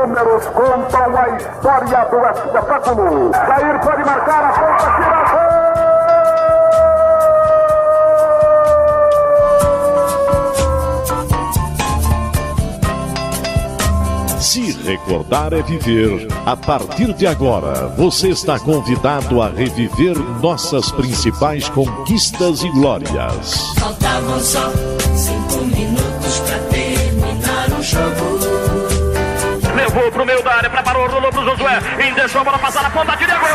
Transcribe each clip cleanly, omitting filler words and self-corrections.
números contam a história do espetáculo. Jair pode marcar a ponta, tira gol! Se recordar é viver. A partir de agora, você está convidado a reviver nossas principais conquistas e glórias. Faltavam só 5 minutos pra terminar o jogo. Levou pro meio da área, preparou, rolou pro Josué, e deixou a bola passar na ponta, tira gol!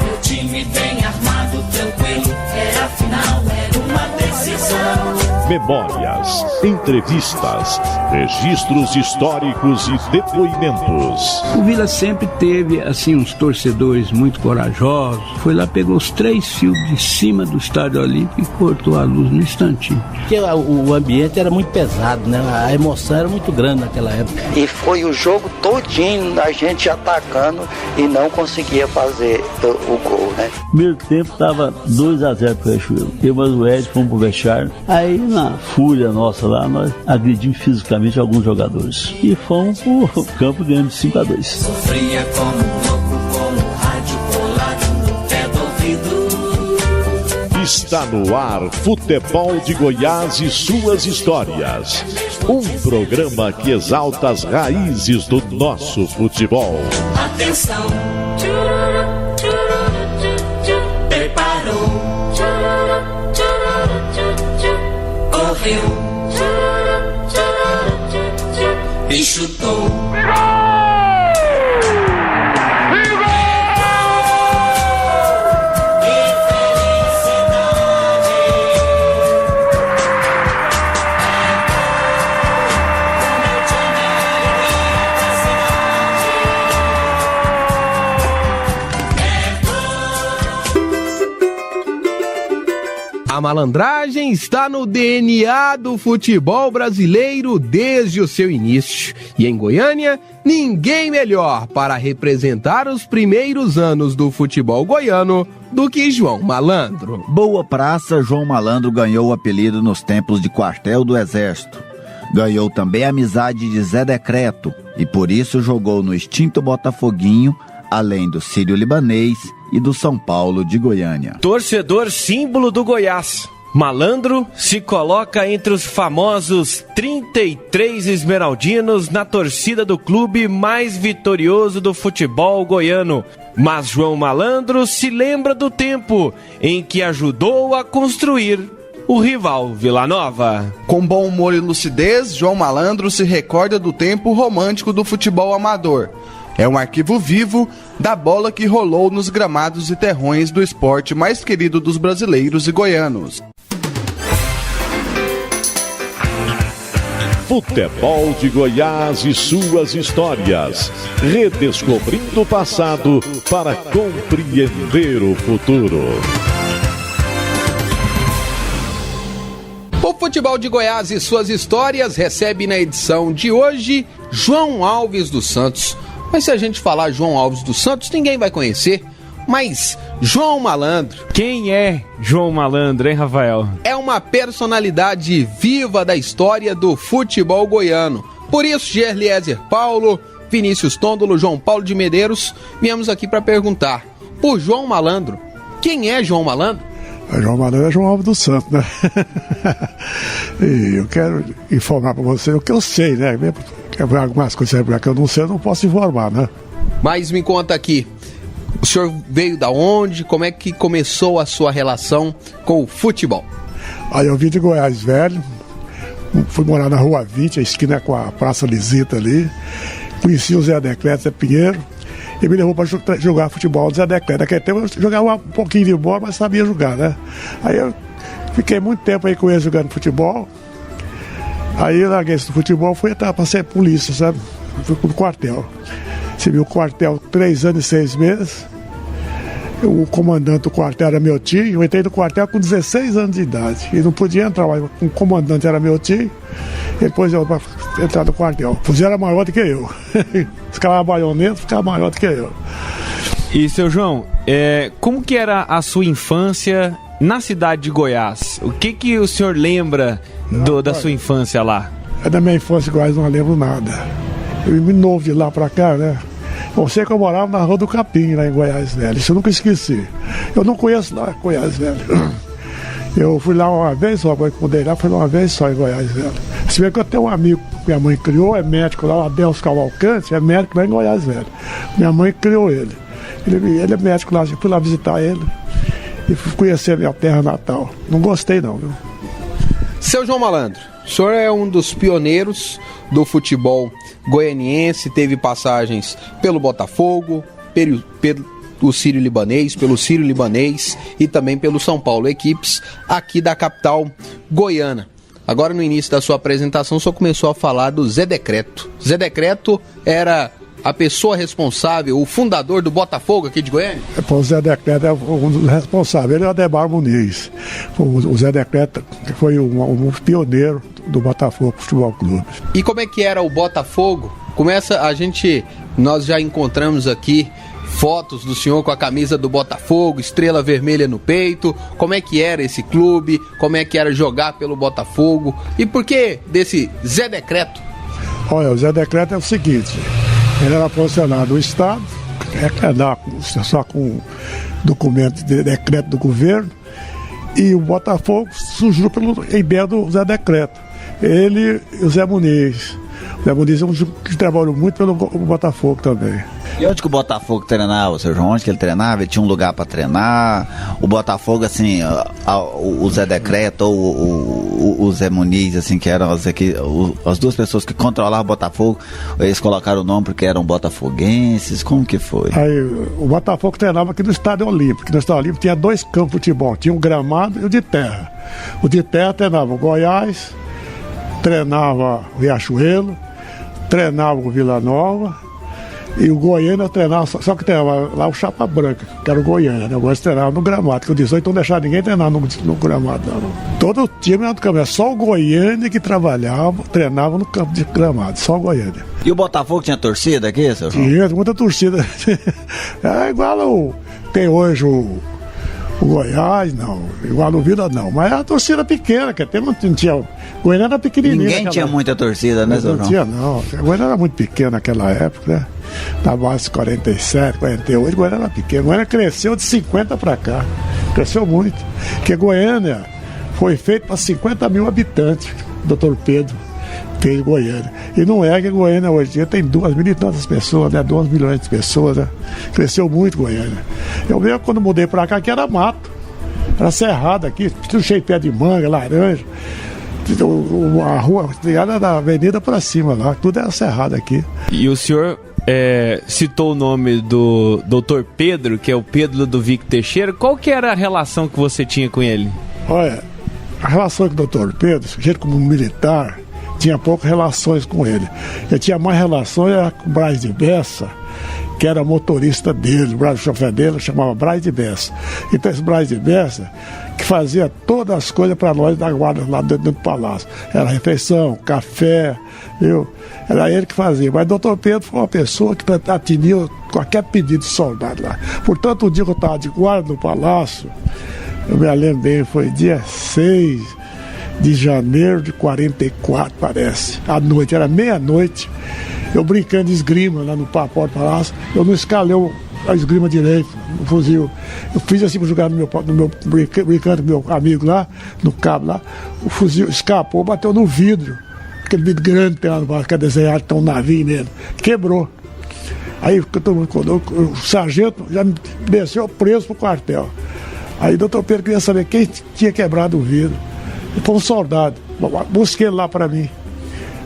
Meu time bem armado, tranquilo, era a final, era uma decisão. Memórias, entrevistas, registros históricos e depoimentos. O Vila sempre teve, assim, uns torcedores muito corajosos. Foi lá, pegou os 3 fios de cima do Estádio Olímpico e cortou a luz no instantinho. Porque o ambiente era muito pesado, né? A emoção era muito grande naquela época. E foi o jogo todinho a gente atacando e não conseguia fazer o gol, né? Primeiro tempo tava 2-0 pro Riachuelo. Eu e o Ed fomos pro vestiário. Aí na fúria nossa lá, nós agredimos fisicamente alguns jogadores. E fomos pro campo ganhando de 5-2. Sofria como louco, com o rádio colado no pé do ouvido. Está no ar Futebol de Goiás e suas histórias. Um programa que exalta as raízes do nosso futebol. Atenção! Preparou! Correu! E chutou! A malandragem está no DNA do futebol brasileiro desde o seu início. E em Goiânia, ninguém melhor para representar os primeiros anos do futebol goiano do que João Malandro. Boa Praça, João Malandro ganhou o apelido nos tempos de quartel do Exército. Ganhou também a amizade de Zé Decreto e por isso jogou no extinto Botafoguinho, além do Sírio-Libanês e do São Paulo de Goiânia. Torcedor símbolo do Goiás, Malandro se coloca entre os famosos 33 esmeraldinos na torcida do clube mais vitorioso do futebol goiano. Mas João Malandro se lembra do tempo em que ajudou a construir o rival Vila Nova. Com bom humor e lucidez, João Malandro se recorda do tempo romântico do futebol amador. É um arquivo vivo da bola que rolou nos gramados e terrões do esporte mais querido dos brasileiros e goianos. Futebol de Goiás e suas histórias. Redescobrindo o passado para compreender o futuro. O Futebol de Goiás e suas histórias recebe na edição de hoje João Alves dos Santos. Mas se a gente falar João Alves dos Santos, ninguém vai conhecer. Mas João Malandro... Quem é João Malandro, hein, Rafael? É uma personalidade viva da história do futebol goiano. Por isso, Gerliezer Paulo, Vinícius Tondolo, João Paulo de Medeiros, viemos aqui para perguntar. Por João Malandro, quem é João Malandro? João Malandro é João Alves dos Santos, né? E eu quero informar para você o que eu sei, né? Algumas coisas que eu não sei, eu não posso informar, né? Mas me conta aqui, o senhor veio da onde? Como é que começou a sua relação com o futebol? Aí eu vim de Goiás Velho, fui morar na Rua 20, a esquina com a Praça Lisita ali, conheci o Zé Decreto, Zé Pinheiro, e me levou para jogar futebol do Zé Decreto. Naquele tempo eu jogava um pouquinho de bola, mas sabia jogar, né? Aí eu fiquei muito tempo aí com ele jogando futebol. Aí eu larguei esse futebol, fui entrar para ser polícia, sabe? Fui pro quartel. Você viu o quartel 3 anos e 6 meses. O comandante do quartel era meu tio. Eu entrei no quartel com 16 anos de idade. E não podia entrar, mas o comandante era meu tio. E depois eu para entrar no quartel. O fuzil era maior do que eu. Ficava baioneta, ficava maior do que eu. E, seu João, como que era a sua infância na cidade de Goiás, o que o senhor lembra da sua infância lá? Da minha infância em Goiás não lembro nada. Eu me novo de lá pra cá, né? Eu sei que eu morava na Rua do Capim, lá em Goiás Velho. Isso eu nunca esqueci. Eu não conheço lá Goiás Velho. Eu fui lá uma vez só, quando eu mudei lá, fui lá uma vez só em Goiás Velho. Se bem que eu tenho um amigo que minha mãe criou, é médico lá, o Adelso Cavalcante, é médico lá em Goiás Velho. Minha mãe criou ele. Ele é médico lá, eu fui lá visitar ele e fui conhecer a minha terra natal. Não gostei não, viu? Seu João Malandro, o senhor é um dos pioneiros do futebol goianiense, teve passagens pelo Botafogo, pelo Sírio-Libanês e também pelo São Paulo, equipes aqui da capital goiana. Agora, no início da sua apresentação, o senhor começou a falar do Zé Decreto. Zé Decreto era a pessoa responsável, o fundador do Botafogo aqui de Goiânia? O Zé Decreto é um dos responsáveis, ele é o Ademar Muniz. O Zé Decreto foi um pioneiro do Botafogo Futebol Clube. E como é que era o Botafogo? Nós já encontramos aqui fotos do senhor com a camisa do Botafogo, estrela vermelha no peito. Como é que era esse clube? Como é que era jogar pelo Botafogo? E por que desse Zé Decreto? Olha, o Zé Decreto é o seguinte, ele era funcionário do Estado, só com documento de decreto do governo, e o Botafogo surgiu pela ideia do Zé Decreto. Ele e o Zé Muniz. O Zé Muniz é um que trabalhou muito pelo Botafogo também. E onde que o Botafogo treinava, seu João? Onde que ele treinava? Ele tinha um lugar para treinar? O Botafogo, assim, o Zé Decreto ou o Zé Muniz, assim, que eram as duas pessoas que controlavam o Botafogo, eles colocaram o nome porque eram botafoguenses? Como que foi? Aí, o Botafogo treinava aqui no Estádio Olímpico. No Estádio Olímpico tinha 2 campos de futebol. Tinha um gramado e o de terra. O de terra treinava o Goiás, treinava o Riachuelo, treinava o Vila Nova. E o Goiânia treinava, só que treinava lá o Chapa Branca, que era o Goiânia, né? O Goiânia treinava no gramado, que o 18 não deixava ninguém treinar no gramado, não. Todo o time era no campo, só o Goiânia que treinava no campo de gramado, só o Goiânia. E o Botafogo tinha torcida aqui, seu João? Tinha, muita torcida. É igual tem hoje o Goiás, não. Igual o Vila, não. Mas era a torcida pequena, que até não tinha. Goiânia era pequenininha. Ninguém tinha muita torcida, né, seu João? Não tinha, não. Goiânia era muito pequena naquela época, né? Na base 47, 48, Goiânia era pequena. Goiânia cresceu de 50 para cá. Cresceu muito. Porque Goiânia foi feito para 50 mil habitantes. O doutor Pedro fez Goiânia. E não é que Goiânia hoje em dia tem 2 mil e tantas pessoas, né? 2 milhões de pessoas, né? Cresceu muito Goiânia. Eu mesmo quando mudei para cá, aqui era mato. Era cerrado aqui, tudo cheio de pé de manga, laranja. A rua era da avenida para cima lá, tudo era cerrado aqui. E o senhor citou o nome do doutor Pedro, que é o Pedro Ludovico Teixeira. Qual que era a relação que você tinha com ele? Olha, a relação com o doutor Pedro, sujeito como militar, tinha poucas relações com ele. Eu tinha mais relações com o Braz de Bessa, que era motorista dele, o chofer dele chamava Braz de Bessa. Então esse Braz de Bessa, que fazia todas as coisas para nós da guarda lá dentro do palácio. Era refeição, café, viu? Era ele que fazia. Mas o doutor Pedro foi uma pessoa que atendia qualquer pedido de soldado lá. Portanto, o dia que eu estava de guarda no palácio, eu me lembro bem, foi dia 6 de janeiro de 44, parece. À noite, era meia-noite. Eu brincando de esgrima lá no Palácio, eu não escalei a esgrima direito, no fuzil. Eu fiz assim para jogar brincando com meu amigo lá, no cabo lá. O fuzil escapou, bateu no vidro. Aquele vidro grande que tem lá no barco, que é desenhado, tem um navio nele. Quebrou. Aí o sargento já me desceu preso pro quartel. Aí o doutor Pedro queria saber quem tinha quebrado o vidro. Foi um soldado. Busquei ele lá para mim.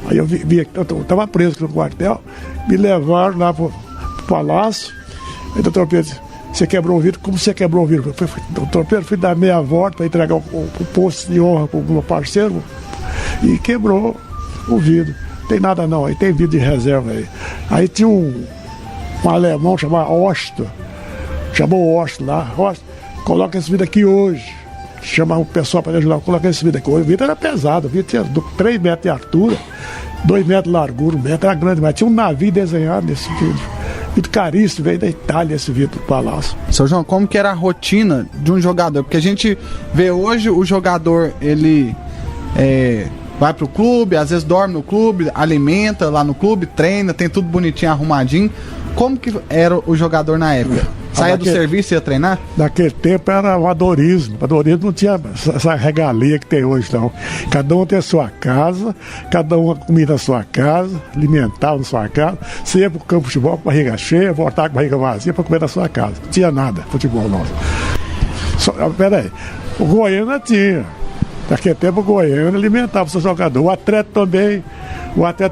Aí eu vi que eu estava preso no quartel, me levaram lá pro palácio. Aí o doutor Pedro disse, você quebrou o vidro? Como você quebrou o vidro? Doutor Pedro, fui dar meia volta para entregar o posto de honra para o meu parceiro e quebrou o vidro. Não tem nada não, aí tem vidro de reserva aí. Aí tinha um alemão chamado Osto, chamou o Osto lá, Osto, coloca esse vidro aqui hoje. Chamava o pessoal para ajudar a colocar esse vidro aqui. O vidro era pesado, o vidro tinha 3 metros de altura, 2 metros de largura, 1 metro, era grande, mas tinha um navio desenhado nesse vidro. Vidro caríssimo, veio da Itália esse vidro Palácio. Seu João, como que era a rotina de um jogador? Porque a gente vê hoje o jogador, ele vai pro clube, às vezes dorme no clube, alimenta lá no clube, treina, tem tudo bonitinho, arrumadinho. Como que era o jogador na época? Saía do serviço e ia treinar? Naquele tempo era amadorismo. Amadorismo não tinha essa regalia que tem hoje, não. Cada um tem a sua casa, cada um comia na sua casa, alimentava na sua casa. Você ia pro campo de futebol com barriga cheia, voltava com barriga vazia para comer na sua casa. Não tinha nada, futebol nosso. Peraí, o Goiânia tinha. Naquele tempo o Goiânia alimentava o seu jogador. O atleta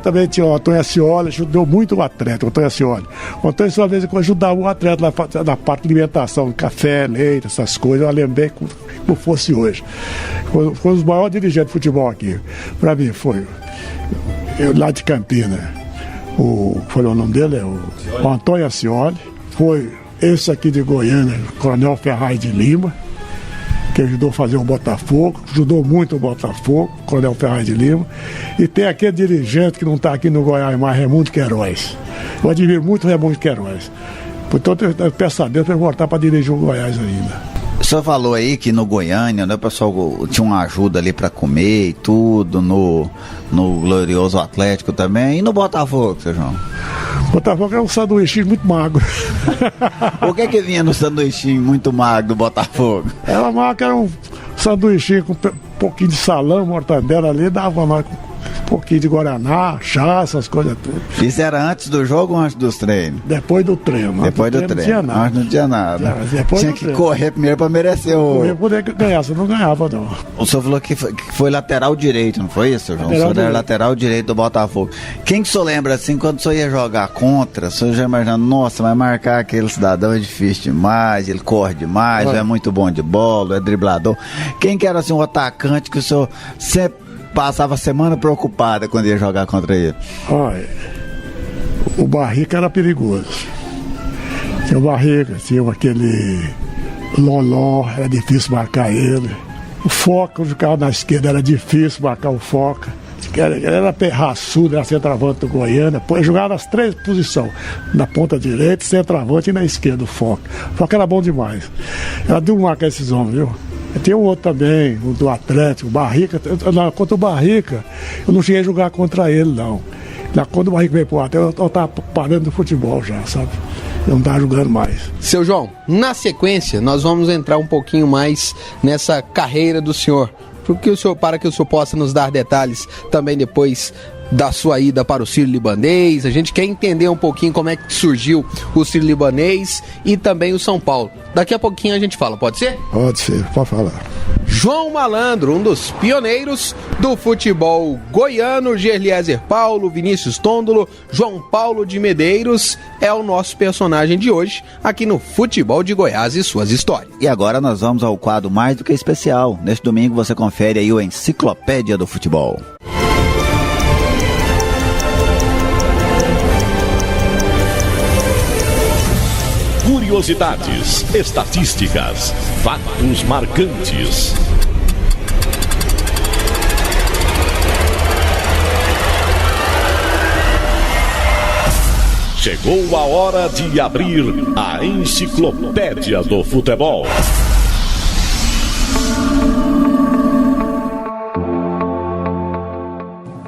também tinha o Antônio Ascioli, ajudou muito o atleta, o Antônio Ascioli. O Antônio Ascioli ajudava o atleta na parte de alimentação, café, leite, essas coisas. Eu lembrei como fosse hoje. Foi um dos maiores dirigentes de futebol aqui. Para mim, foi eu lá de Campinas. Foi o nome dele? O Antônio Ascioli. Foi esse aqui de Goiânia, Coronel Ferraz de Lima, que ajudou a fazer o Botafogo, ajudou muito o Botafogo, Coronel Ferraz de Lima. E tem aquele dirigente que não está aqui no Goiás mais, Raimundo Queiroz. Eu admiro muito o Raimundo Queiroz. Portanto, eu peço a Deus para voltar para dirigir o Goiás ainda. O senhor falou aí que no Goiânia, né, o pessoal tinha uma ajuda ali para comer e tudo, no glorioso Atlético também, e no Botafogo, seu João? O Botafogo é um sanduíche muito magro. O que vinha no sanduíchinho muito magro do Botafogo? Era um sanduíche com um pouquinho de salame, mortadela ali, dava mais um pouquinho de guaraná, chá, essas coisas tudo. Isso era antes do jogo ou antes dos treinos? Depois do treino. Depois do treino. Não tinha nada. Antes não tinha nada. Tinha que correr primeiro para merecer o... Correr poder ganhar, você não ganhava não. O senhor falou que foi lateral direito, não foi isso, João? O senhor era lateral direito do Botafogo. Quem que o senhor lembra assim, quando o senhor ia jogar contra, o senhor já imaginando, nossa, vai marcar aquele cidadão, é difícil demais, ele corre demais, é muito bom de bola, é driblador. Quem que era assim um atacante que o senhor sempre passava a semana preocupada quando ia jogar contra ele? Olha, o Barrica era perigoso. Tinha o Barrica, tinha aquele Loló, era difícil marcar ele. O Foca, jogava na esquerda, era difícil marcar o Foca. Ele era raçudo, era centroavante do Goiânia. Jogava nas 3 posições, na ponta direita, centroavante e na esquerda, o Foca. O Foca era bom demais. Era de marcar esses homens, viu? Tem um outro também, o do Atlético, o Barrica. Contra o Barrica, eu não cheguei a jogar contra ele, não. Quando o Barrica veio pro Atlético, eu estava parando do futebol já, sabe? Eu não estava jogando mais. Seu João, na sequência, nós vamos entrar um pouquinho mais nessa carreira do senhor. Para que o senhor possa nos dar detalhes também depois da sua ida para o Sírio-Libanês. A gente quer entender um pouquinho como é que surgiu o Sírio-Libanês e também o São Paulo. Daqui a pouquinho a gente fala, pode ser? Pode ser, pode falar. João Malandro, um dos pioneiros do futebol goiano, Gerliezer Paulo, Vinícius Tondolo, João Paulo de Medeiros, é o nosso personagem de hoje aqui no Futebol de Goiás e suas histórias. E agora nós vamos ao quadro mais do que especial. Neste domingo você confere aí o Enciclopédia do Futebol. Curiosidades, estatísticas, fatos marcantes. Chegou a hora de abrir a Enciclopédia do Futebol.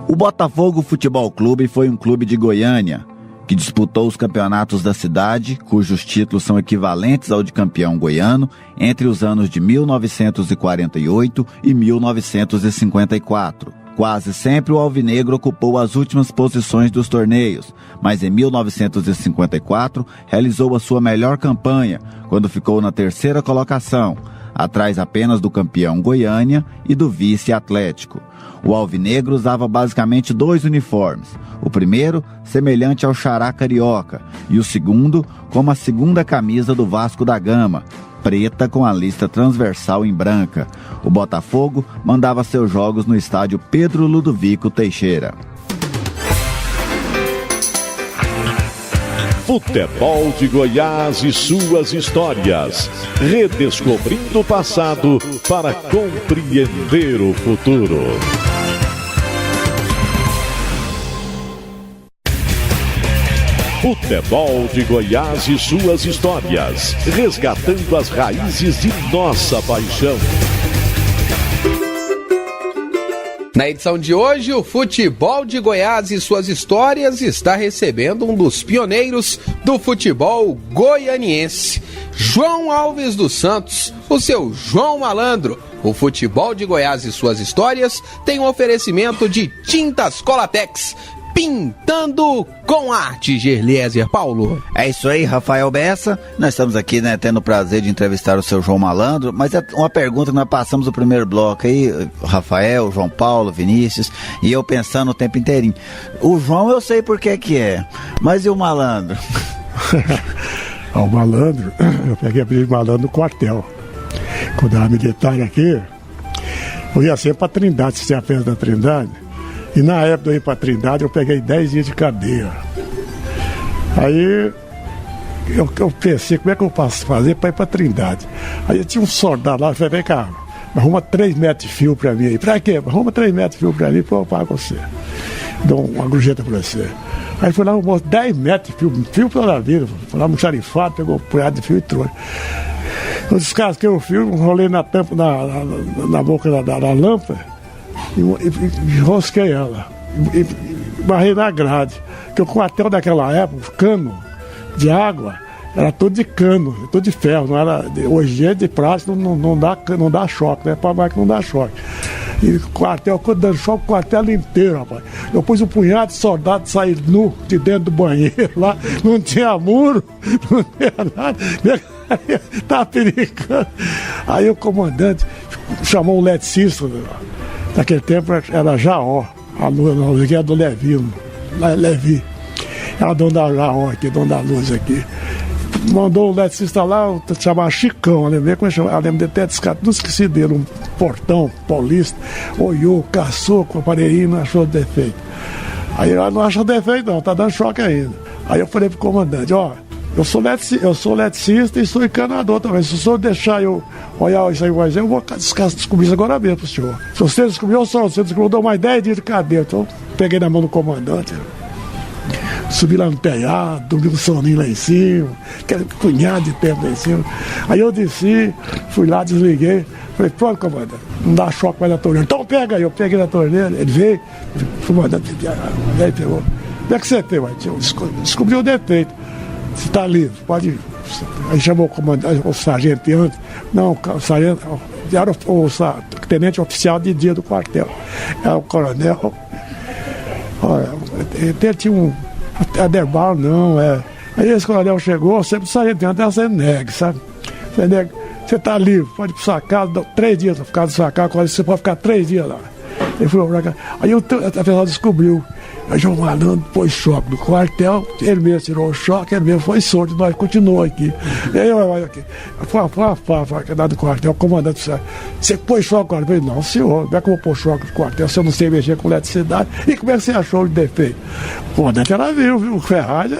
O Botafogo Futebol Clube foi um clube de Goiânia que disputou os campeonatos da cidade, cujos títulos são equivalentes ao de campeão goiano, entre os anos de 1948 e 1954. Quase sempre o alvinegro ocupou as últimas posições dos torneios, mas em 1954 realizou a sua melhor campanha, quando ficou na 3ª colocação, atrás apenas do campeão Goiânia e do vice Atlético. O alvinegro usava basicamente 2 uniformes, o primeiro semelhante ao xará carioca e o segundo como a segunda camisa do Vasco da Gama, preta com a lista transversal em branca. O Botafogo mandava seus jogos no estádio Pedro Ludovico Teixeira. Futebol de Goiás e suas histórias. Redescobrindo o passado para compreender o futuro. Futebol de Goiás e suas histórias, resgatando as raízes de nossa paixão. Na edição de hoje, o Futebol de Goiás e suas histórias está recebendo um dos pioneiros do futebol goianiense, João Alves dos Santos, o seu João Malandro. O Futebol de Goiás e suas histórias tem um oferecimento de Tintas Colatex, pintando com arte, Gerlieser Paulo. É isso aí, Rafael Bessa. Nós estamos aqui, né, tendo o prazer de entrevistar o seu João Malandro, mas é uma pergunta que nós passamos o primeiro bloco aí, Rafael, João Paulo, Vinícius, e eu pensando o tempo inteirinho. O João eu sei por que é, mas e o Malandro? O Malandro, eu peguei a apelido de Malandro no quartel. Quando eu era militar aqui, eu ia sempre pra Trindade, se tinha a festa da Trindade. E na época eu ia pra Trindade, eu peguei 10 dias de cadeia. Aí eu pensei, como é que eu posso fazer pra ir pra Trindade? Aí eu tinha um soldado lá, eu falei, vem cá, arruma 3 metros de fio pra mim aí. Pra quê? Arruma 3 metros de fio pra mim, eu pago você. Dou uma gorjeta pra você. Aí foi lá, arrumou 10 metros de fio pela vida. Foi lá no xarifado, pegou um punhado de fio e trouxe. Eu descasquei o fio, enrolei na tampa, na boca da lâmpada, e rosquei ela, e barrei na grade, porque o quartel daquela época, o cano de água, era todo de cano, todo de ferro, não era, hoje é de plástico, não dá choque, né? Para mais que não dá choque. E o quartel, quando dando choque, o quartel inteiro, rapaz. Eu pus um punhado de soldado sair nu de dentro do banheiro lá, não tinha muro, não tinha nada, tava pericando. Aí o comandante chamou o eletricista. Naquele tempo era Jaó, a luz aqui era do Levi, era dono da Jaó aqui, dono da luz aqui. Mandou o eletricista lá, chamava Chicão, eu lembro de até descartar, não esqueci dele, um portão paulista, olhou, caçou com o aparelhinho, não achou defeito. Aí ela não achou defeito não, tá dando choque ainda. Aí eu falei pro comandante, ó, eu sou eletricista e sou encanador também. Se o senhor deixar eu olhar isso aí, eu vou descobrir isso agora mesmo pro senhor. Se você descobriu, eu dou mais 10 dias de cadeia. Então, peguei na mão do comandante, subi lá no telhado, dormi um soninho lá em cima, aquele punhado de tempo lá em cima. Aí eu desci, fui lá, desliguei, falei, pronto, comandante, não dá choque mais na torneira. Então pega aí, eu peguei na torneira, ele veio, o comandante veio, pegou. Como é que você tem, eu descobri o defeito. Você está livre, pode ir. Aí chamou o comandante, o sargento antes. Não, o sargento era o tenente oficial de dia do quartel. Era o coronel. Olha, ele tinha um. Aderbal, não, Aí esse coronel chegou, sempre o sargento antes, você nega, sabe? Você nega, você está livre, pode ir para sua casa, 3 dias para ficar na sua casa, você pode ficar 3 dias lá. Ele falou pra cá. Aí a pessoa descobriu. Aí João Malandro pôs choque no quartel, ele mesmo tirou o choque, ele mesmo foi solto, nós continuamos aqui. E aí eu olho aqui, lá do quartel, o comandante disse, você pôs choque no quartel? Eu falei, não, senhor, como é que eu vou pôr choque no quartel se eu não sei mexer com eletricidade? E como é que você achou o defeito? O comandante era viu, o Ferraz,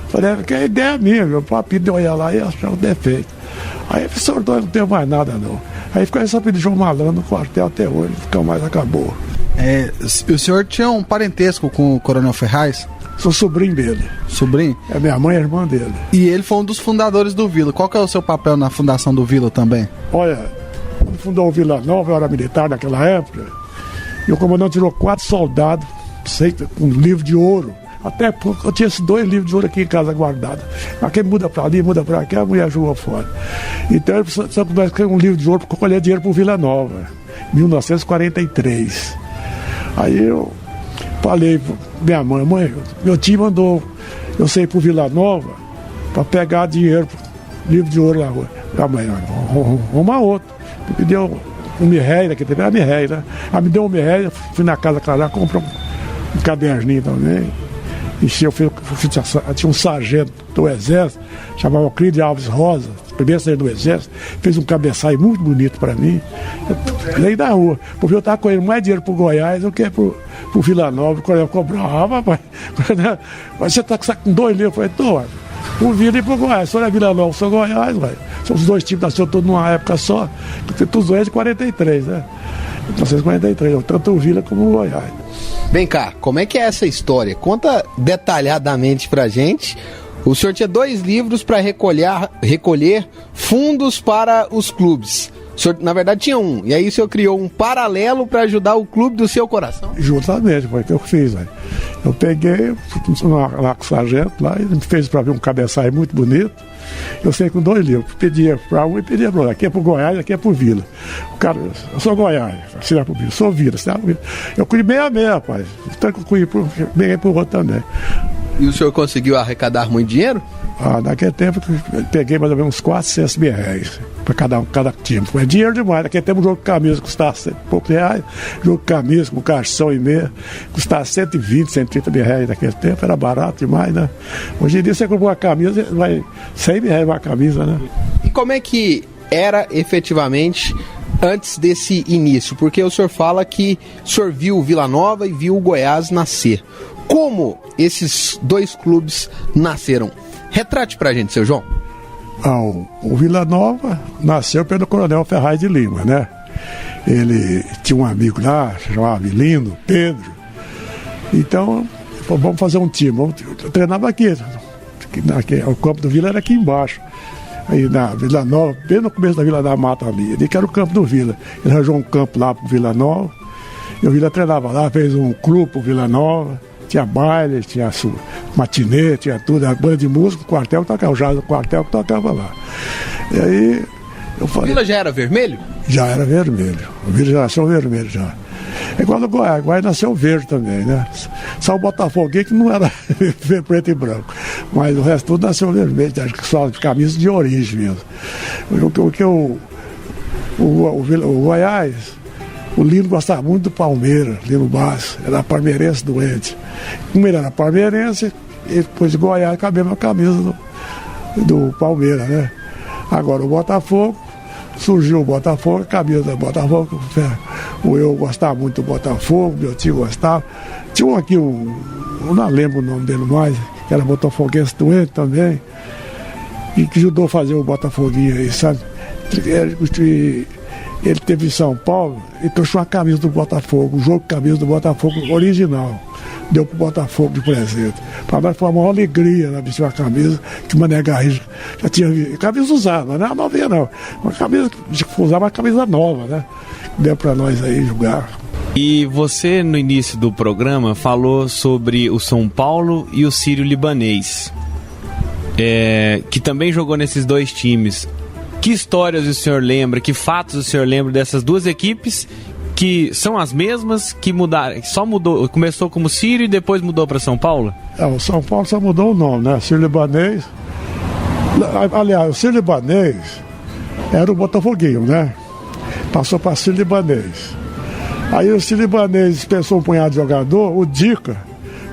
falei, que é ideia minha, meu papi deu olhar lá e achou o defeito. Aí o professor não teve mais nada não. Aí ficou essa pedido de João Malandro no quartel até hoje, nunca mais acabou. O senhor tinha um parentesco com o Coronel Ferraz? Sou sobrinho dele. Sobrinho? É minha mãe e a irmã dele. E ele foi um dos fundadores do Vila. Qual que é o seu papel na fundação do Vila também? Olha, quando fundou o Vila Nova, eu era militar naquela época, e o comandante tirou 4 soldados, com um livro de ouro. Até porque eu tinha esses 2 livros de ouro aqui em casa guardados. Aqui muda pra ali, muda pra cá, a mulher jogou fora. Então ele precisou escrever um livro de ouro para colher dinheiro pro Vila Nova, 1943. Aí eu falei pra minha mãe, meu tio mandou eu sair pro Vila Nova para pegar dinheiro, livro de ouro na rua. A mãe, uma outra. Me pediu um mirréia, que teve a mirréia, né? Ela me deu um mirréia, fui na casa Clará, comprei um caderninho também. Tinha um sargento do Exército, chamava Clídio Alves Rosa, primeiro sargento do Exército, fez um cabeçaio muito bonito para mim, lei da rua, porque eu estava correndo mais dinheiro pro Goiás do que pro Vila Nova. O coronel cobrava, rapaz, você está com 2 livros? Eu falei, tô, o Vila e pro Goiás, só é Vila Nova, sou Goiás, vai. São os 2 times que nasceram todos numa época só, todos os dois de 43, né? 1943, tanto o Vila como o Goiás. Vem cá, como é que é essa história? Conta detalhadamente pra gente. O senhor tinha 2 livros para recolher fundos para os clubes. O senhor, na verdade, tinha um. E aí o senhor criou um paralelo para ajudar o clube do seu coração? Justamente, foi o que eu fiz. Né? Eu peguei lá com o sargento, lá, ele me fez para ver um cabeçalho muito bonito. Eu sei com 2 livros. Pedia para um e pedia para outro. Aqui é para o Goiás, aqui é para o Vila. O cara, eu sou Goiás, assinar para o Vila. Sou Vila, assinar para o Vila. Eu cuidei meio a meio, rapaz. Então eu cuidei para o outro também. E o senhor conseguiu arrecadar muito dinheiro? Naquele tempo eu peguei mais ou menos uns 400 mil reais para cada time. Foi dinheiro demais. Naquele tempo o jogo de camisa custava poucos reais. Jogo de camisa com calção e meia custava 120, 130 mil reais naquele tempo. Era barato demais, né? Hoje em dia você compra uma camisa, vai 100 mil reais uma camisa, né? E como é que era efetivamente antes desse início? Porque o senhor fala que o senhor viu o Vila Nova e viu o Goiás nascer. Como esses 2 clubes nasceram? Retrate pra gente, seu João. O Vila Nova nasceu pelo Coronel Ferraz de Lima, né? Ele tinha um amigo lá, chamava Avelino, Pedro. Então, falou, vamos fazer um time. Eu treinava aqui. O campo do Vila era aqui embaixo. Aí na Vila Nova, bem no começo da Vila da Mata ali. Ali que era o campo do Vila. Ele arranjou um campo lá pro Vila Nova. E o Vila treinava lá, fez um clube pro Vila Nova. Tinha baile, tinha matinê, tinha tudo, a banda de música, o quartel tocava, o jazz do quartel que tocava lá. E aí eu falei. O Vila já era vermelho? Já era vermelho. O Vila já nasceu vermelho já. É igual o Goiás, o Goiás nasceu verde também, né? Só o Botafogo que não era preto e branco. Mas o resto tudo nasceu vermelho, acho que só camisa de origem mesmo. O Goiás. O Lino gostava muito do Palmeiras, Lino Bassi, era palmeirense doente. Como ele era palmeirense, ele pôs de Goiás com a mesma camisa do Palmeiras, né? Agora o Botafogo, surgiu o Botafogo, a camisa do Botafogo, eu gostava muito do Botafogo, meu tio gostava. Tinha um aqui, eu não lembro o nome dele mais, que era botafoguense doente também, e que ajudou a fazer o Botafoguinho aí, sabe? Ele teve em São Paulo e trouxe uma camisa do Botafogo, o jogo de camisa do Botafogo original. Deu pro Botafogo de presente. Para nós foi uma maior alegria, né, vestir uma camisa que o Mané Garrincha já tinha visto. Camisa usada, não é novinha não. Uma camisa que usava uma camisa nova, né? Deu para nós aí jogar. E você, no início do programa, falou sobre o São Paulo e o Sírio-Libanês, que também jogou nesses 2 times. Que histórias o senhor lembra, que fatos o senhor lembra dessas 2 equipes que são as mesmas, que mudaram, só mudou, começou como Sírio e depois mudou para São Paulo? O São Paulo só mudou o nome, né? Sírio-Libanês. Aliás, o Sírio-Libanês era o Botafoguinho, né? Passou para Sírio-Libanês. Aí o Sírio-Libanês dispensou um punhado de jogador, o Dica,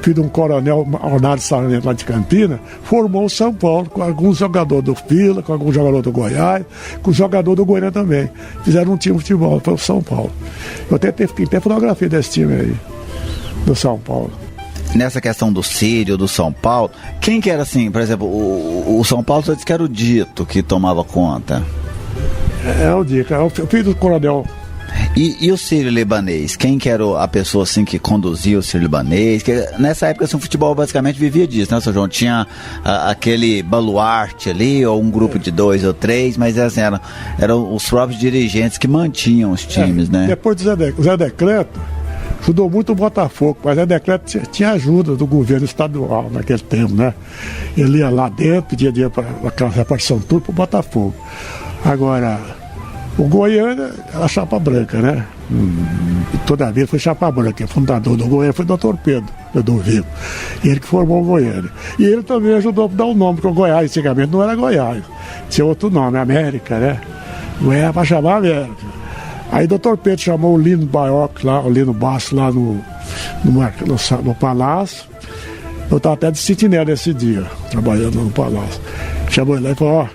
filho de um coronel Ornado Sarnento lá de Campinas, formou o São Paulo com alguns jogadores do Vila, com alguns jogadores do Goiás, com jogador do Goiânia também. Fizeram um time de futebol, foi o São Paulo. Eu até tenho fotografia desse time aí, do São Paulo. Nessa questão do Sírio, do São Paulo, quem que era assim, por exemplo, o São Paulo só disse que era o Dito que tomava conta? O Dica, é o filho do coronel. E o Sírio-Libanês? Quem que era a pessoa assim que conduzia o Sírio-Libanês? Nessa época assim, o futebol basicamente vivia disso, né, Sr. João? Tinha aquele baluarte ali, ou um grupo de 2 ou 3, mas assim, eram os próprios dirigentes que mantinham os times, né? Depois do Zé Decreto, ajudou muito o Botafogo, mas o Zé Decreto tinha ajuda do governo estadual naquele tempo, né? Ele ia lá dentro, pedia dinheiro para aquela repartição tudo para o Botafogo. Agora, o Goiânia era chapa branca, né? Toda a vida foi chapa branca. O fundador do Goiânia foi o Dr. Pedro Vivo. Ele que formou o Goiânia. E ele também ajudou a dar o nome, porque o Goiás antigamente não era Goiás. Tinha outro nome, América, né? Goiás para chamar América. Aí o Dr. Pedro chamou o Lino Baioc lá, o Lino Basso lá no Palácio. Eu estava até de sentinela esse dia, trabalhando no Palácio. Chamou ele lá e falou,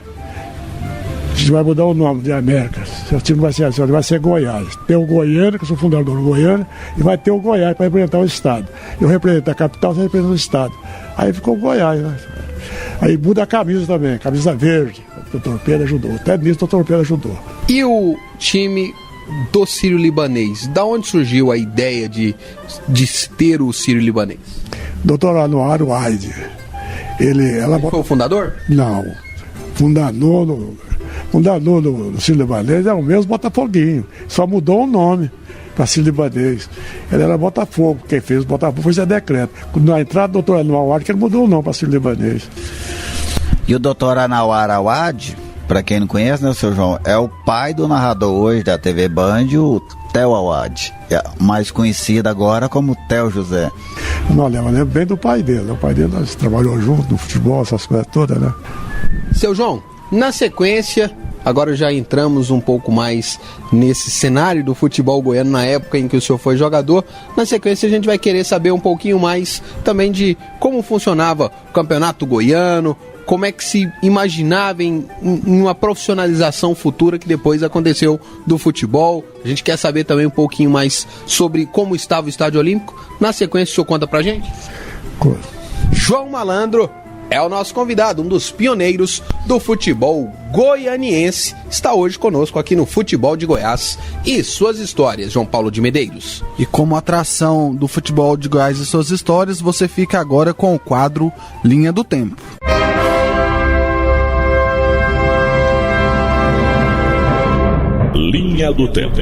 a gente vai mudar o nome de América. Seu time vai ser assim, vai ser Goiás. Tem o Goiânia, que eu sou fundador do Goiânia, e vai ter o Goiás para representar o Estado. Eu represento a capital, você representa o Estado. Aí ficou o Goiás, né? Aí muda a camisa também, camisa verde. O Dr. Pedro ajudou. Até nisso o Dr. Pedro ajudou. E o time do Sírio-Libanês, da onde surgiu a ideia de ter o Sírio-Libanês? Dr. Anwar Wade. Ele foi o fundador? Não. Fundador do Sírio-Libanês é o mesmo Botafoguinho, só mudou o nome para Sírio-Libanês. Ele era Botafogo, quem fez o Botafogo foi Zé Decreto. Na entrada do Dr. Anwar Wade, que ele mudou o nome para Sírio-Libanês. E o Dr. Anwar Wade, para quem não conhece, né, seu João, é o pai do narrador hoje da TV Band, o Theo Awad, mais conhecido agora como Theo José. Não, eu lembro bem do pai dele. O pai dele nós trabalhou junto no futebol, essas coisas todas, né? Seu João, na sequência, agora já entramos um pouco mais nesse cenário do futebol goiano na época em que o senhor foi jogador. Na sequência a gente vai querer saber um pouquinho mais também de como funcionava o campeonato goiano, como é que se imaginava em uma profissionalização futura que depois aconteceu do futebol. A gente quer saber também um pouquinho mais sobre como estava o Estádio Olímpico. Na sequência o senhor conta pra gente? João Malandro é o nosso convidado, um dos pioneiros do futebol goianiense. Está hoje conosco aqui no Futebol de Goiás e suas histórias, João Paulo de Medeiros. E como atração do Futebol de Goiás e suas histórias, você fica agora com o quadro Linha do Tempo. Linha do Tempo.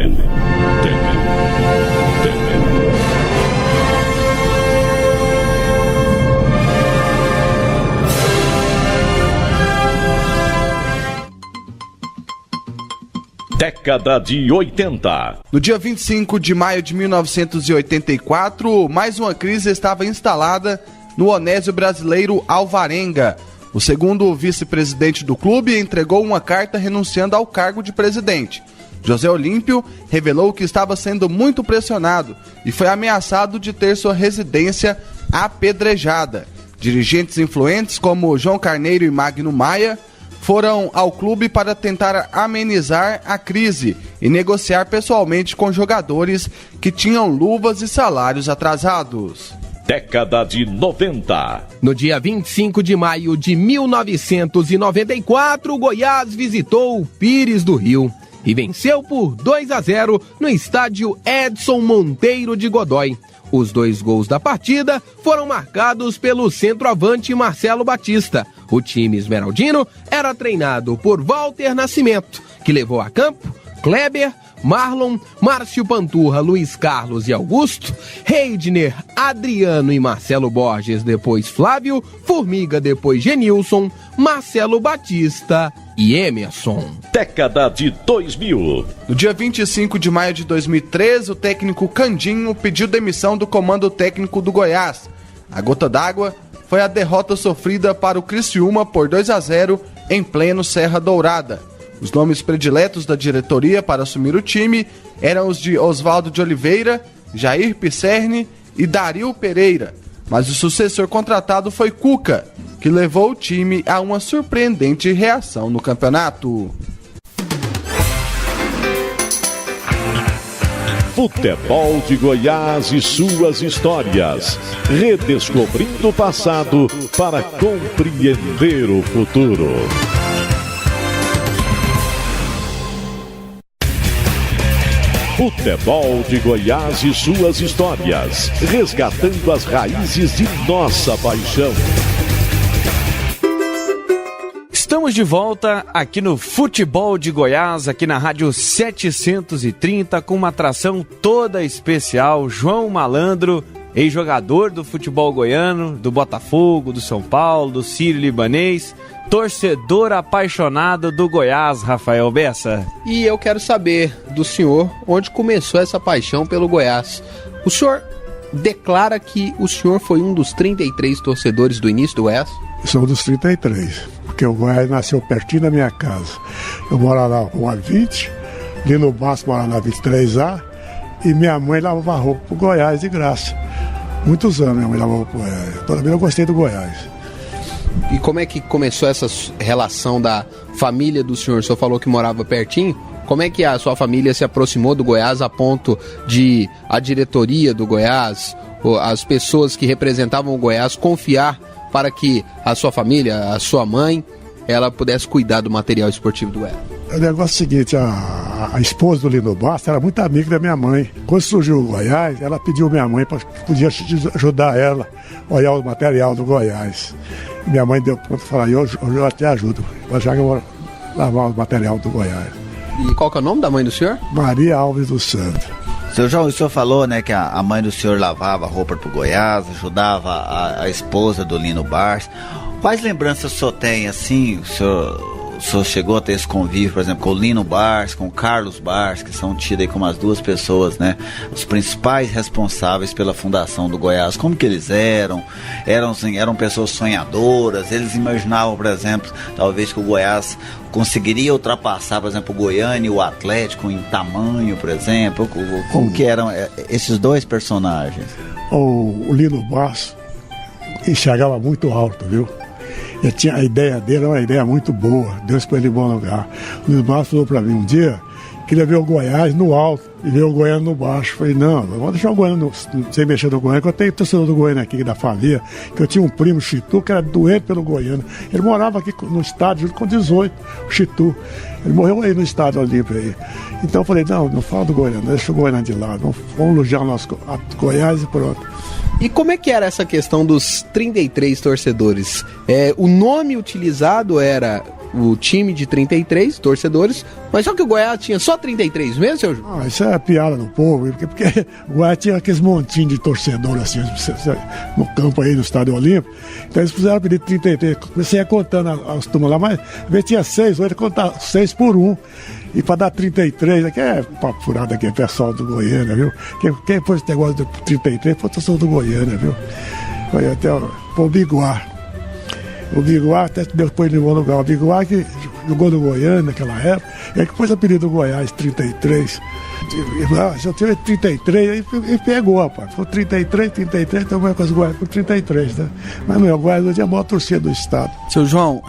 Década de 80. No dia 25 de maio de 1984, mais uma crise estava instalada no Onésio brasileiro Alvarenga. O segundo vice-presidente do clube entregou uma carta renunciando ao cargo de presidente. José Olímpio revelou que estava sendo muito pressionado e foi ameaçado de ter sua residência apedrejada. Dirigentes influentes como João Carneiro e Magno Maia foram ao clube para tentar amenizar a crise e negociar pessoalmente com jogadores que tinham luvas e salários atrasados. Década de 90. No dia 25 de maio de 1994, o Goiás visitou o Pires do Rio e venceu por 2-0 no estádio Edson Monteiro de Godoy. Os 2 gols da partida foram marcados pelo centroavante Marcelo Batista. O time esmeraldino era treinado por Walter Nascimento, que levou a campo Kleber, Marlon, Márcio Panturra, Luiz Carlos e Augusto, Reidner, Adriano e Marcelo Borges, depois Flávio, Formiga, depois Genilson, Marcelo Batista e Emerson. Década de 2000. No dia 25 de maio de 2013, o técnico Candinho pediu demissão do comando técnico do Goiás. A gota d'água foi a derrota sofrida para o Criciúma por 2-0 em pleno Serra Dourada. Os nomes prediletos da diretoria para assumir o time eram os de Oswaldo de Oliveira, Jair Pisserni e Dario Pereira. Mas o sucessor contratado foi Cuca, que levou o time a uma surpreendente reação no campeonato. Futebol de Goiás e suas histórias. Redescobrindo o passado para compreender o futuro. Futebol de Goiás e suas histórias. Resgatando as raízes de nossa paixão. Estamos de volta aqui no Futebol de Goiás, aqui na Rádio 730, com uma atração toda especial. João Malandro, ex-jogador do futebol goiano, do Botafogo, do São Paulo, do Sírio-Libanês, torcedor apaixonado do Goiás, Rafael Bessa. E eu quero saber do senhor onde começou essa paixão pelo Goiás. O senhor declara que o senhor foi um dos 33 torcedores do início do Goiás? Eu sou um dos 33, porque o Goiás nasceu pertinho da minha casa. Eu morava na Rua 20, ali no Baço morava na 23A, e minha mãe lavava roupa pro Goiás de graça. Muitos anos minha mãe lavava roupa pro Goiás. Toda vez eu gostei do Goiás. E como é que começou essa relação da família do senhor? O senhor falou que morava pertinho. Como é que a sua família se aproximou do Goiás a ponto de a diretoria do Goiás, as pessoas que representavam o Goiás, confiar para que a sua família, a sua mãe, ela pudesse cuidar do material esportivo do Goiás? O negócio é o seguinte, a a esposa do Lino Bastos era muito amiga da minha mãe. Quando surgiu o Goiás, ela pediu minha mãe para podia ajudar ela a olhar o material do Goiás. Minha mãe deu conta e falou, eu até ajudo, já que eu vou lavar o material do Goiás. E qual que é o nome da mãe do senhor? Maria Alves dos Santos. Seu João, o senhor falou, né, que a mãe do senhor lavava roupa pro Goiás, ajudava a esposa do Lino Bastos. Quais lembranças o senhor tem, assim, o senhor chegou a ter esse convívio, por exemplo, com o Lino Bastos, com o Carlos Bastos, que são tidos aí como as duas pessoas, né, os principais responsáveis pela fundação do Goiás. Como que eles eram? Eram pessoas sonhadoras? Eles imaginavam, por exemplo, talvez que o Goiás conseguiria ultrapassar, por exemplo, o Goiânia e o Atlético em tamanho, por exemplo? Como que eram esses dois personagens? O Lino Bastos enxergava muito alto, viu? A ideia dele era uma ideia muito boa, Deus pôs ele em bom lugar. O Lino Bastos falou para mim um dia que ele ia ver o Goiás no alto e ver o Goiânia no baixo. Eu falei, não, vamos deixar o Goiânia sem mexer no Goiânia, que eu tenho torcedor do Goiânia aqui da família, que eu tinha um primo, Chitu, que era doente pelo Goiânia. Ele morava aqui no estádio com 18, o Chitu. Ele morreu aí no estádio Olímpio aí. Então eu falei, não fala do Goiânia, deixa o Goiânia de lado, vamos elogiar o nosso Goiás e pronto. E como é que era essa questão dos 33 torcedores? O nome utilizado era o time de 33 torcedores, mas só que o Goiás tinha só 33 mesmo, seu João? Isso é piada do povo, porque o Goiás tinha aqueles montinhos de torcedor assim, no campo aí, no Estádio Olímpico. Então eles fizeram pedir 33. Comecei a contando as turmas lá, mas às vezes tinha 6, hoje contar 6 por 1. E para dar 33, aqui é papo furado aqui, é pessoal do Goiânia, viu? Quem foi esse negócio de 33 foi o pessoal do Goiânia, viu? Foi até o Biguá. O Biguá até depois levou no lugar. O Biguá que jogou no Goiânia naquela época, é que pôs o apelido do Goiás, 33. Se eu tive 33, aí pegou, rapaz. Foi 33, então vai com as Goiás por 33, né? Mas não, o Goiás hoje é a maior torcida do estado. Seu João,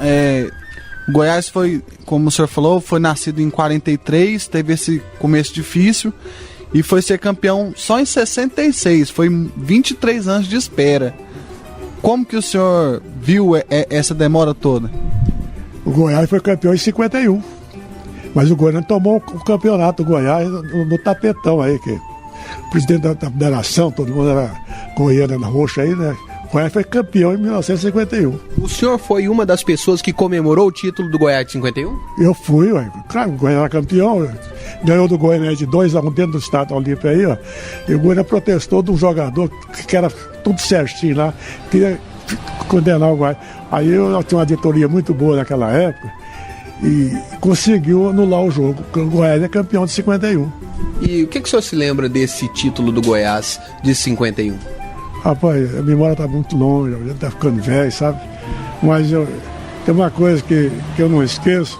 o Goiás foi, como o senhor falou, foi nascido em 43, teve esse começo difícil e foi ser campeão só em 66, foi 23 anos de espera. Como que o senhor viu essa demora toda? O Goiás foi campeão em 51, mas o Goiânia tomou o campeonato do Goiás no tapetão aí, que o presidente da federação, todo mundo era Goiânia na roxa aí, né? O Goiás foi campeão em 1951. O senhor foi uma das pessoas que comemorou o título do Goiás de 51? Eu fui, ué. Claro, o Goiás era campeão, ganhou do Goiânia de 2-1 dentro do Estádio Olímpico aí, ó. E o Goiânia protestou de um jogador que era tudo certinho lá, queria condenar o Goiás. Aí eu tinha uma diretoria muito boa naquela época e conseguiu anular o jogo, porque o Goiás é campeão de 51. E o que o senhor se lembra desse título do Goiás de 51? Rapaz, a memória está muito longe, já está ficando velho, sabe? Mas tem uma coisa que eu não esqueço,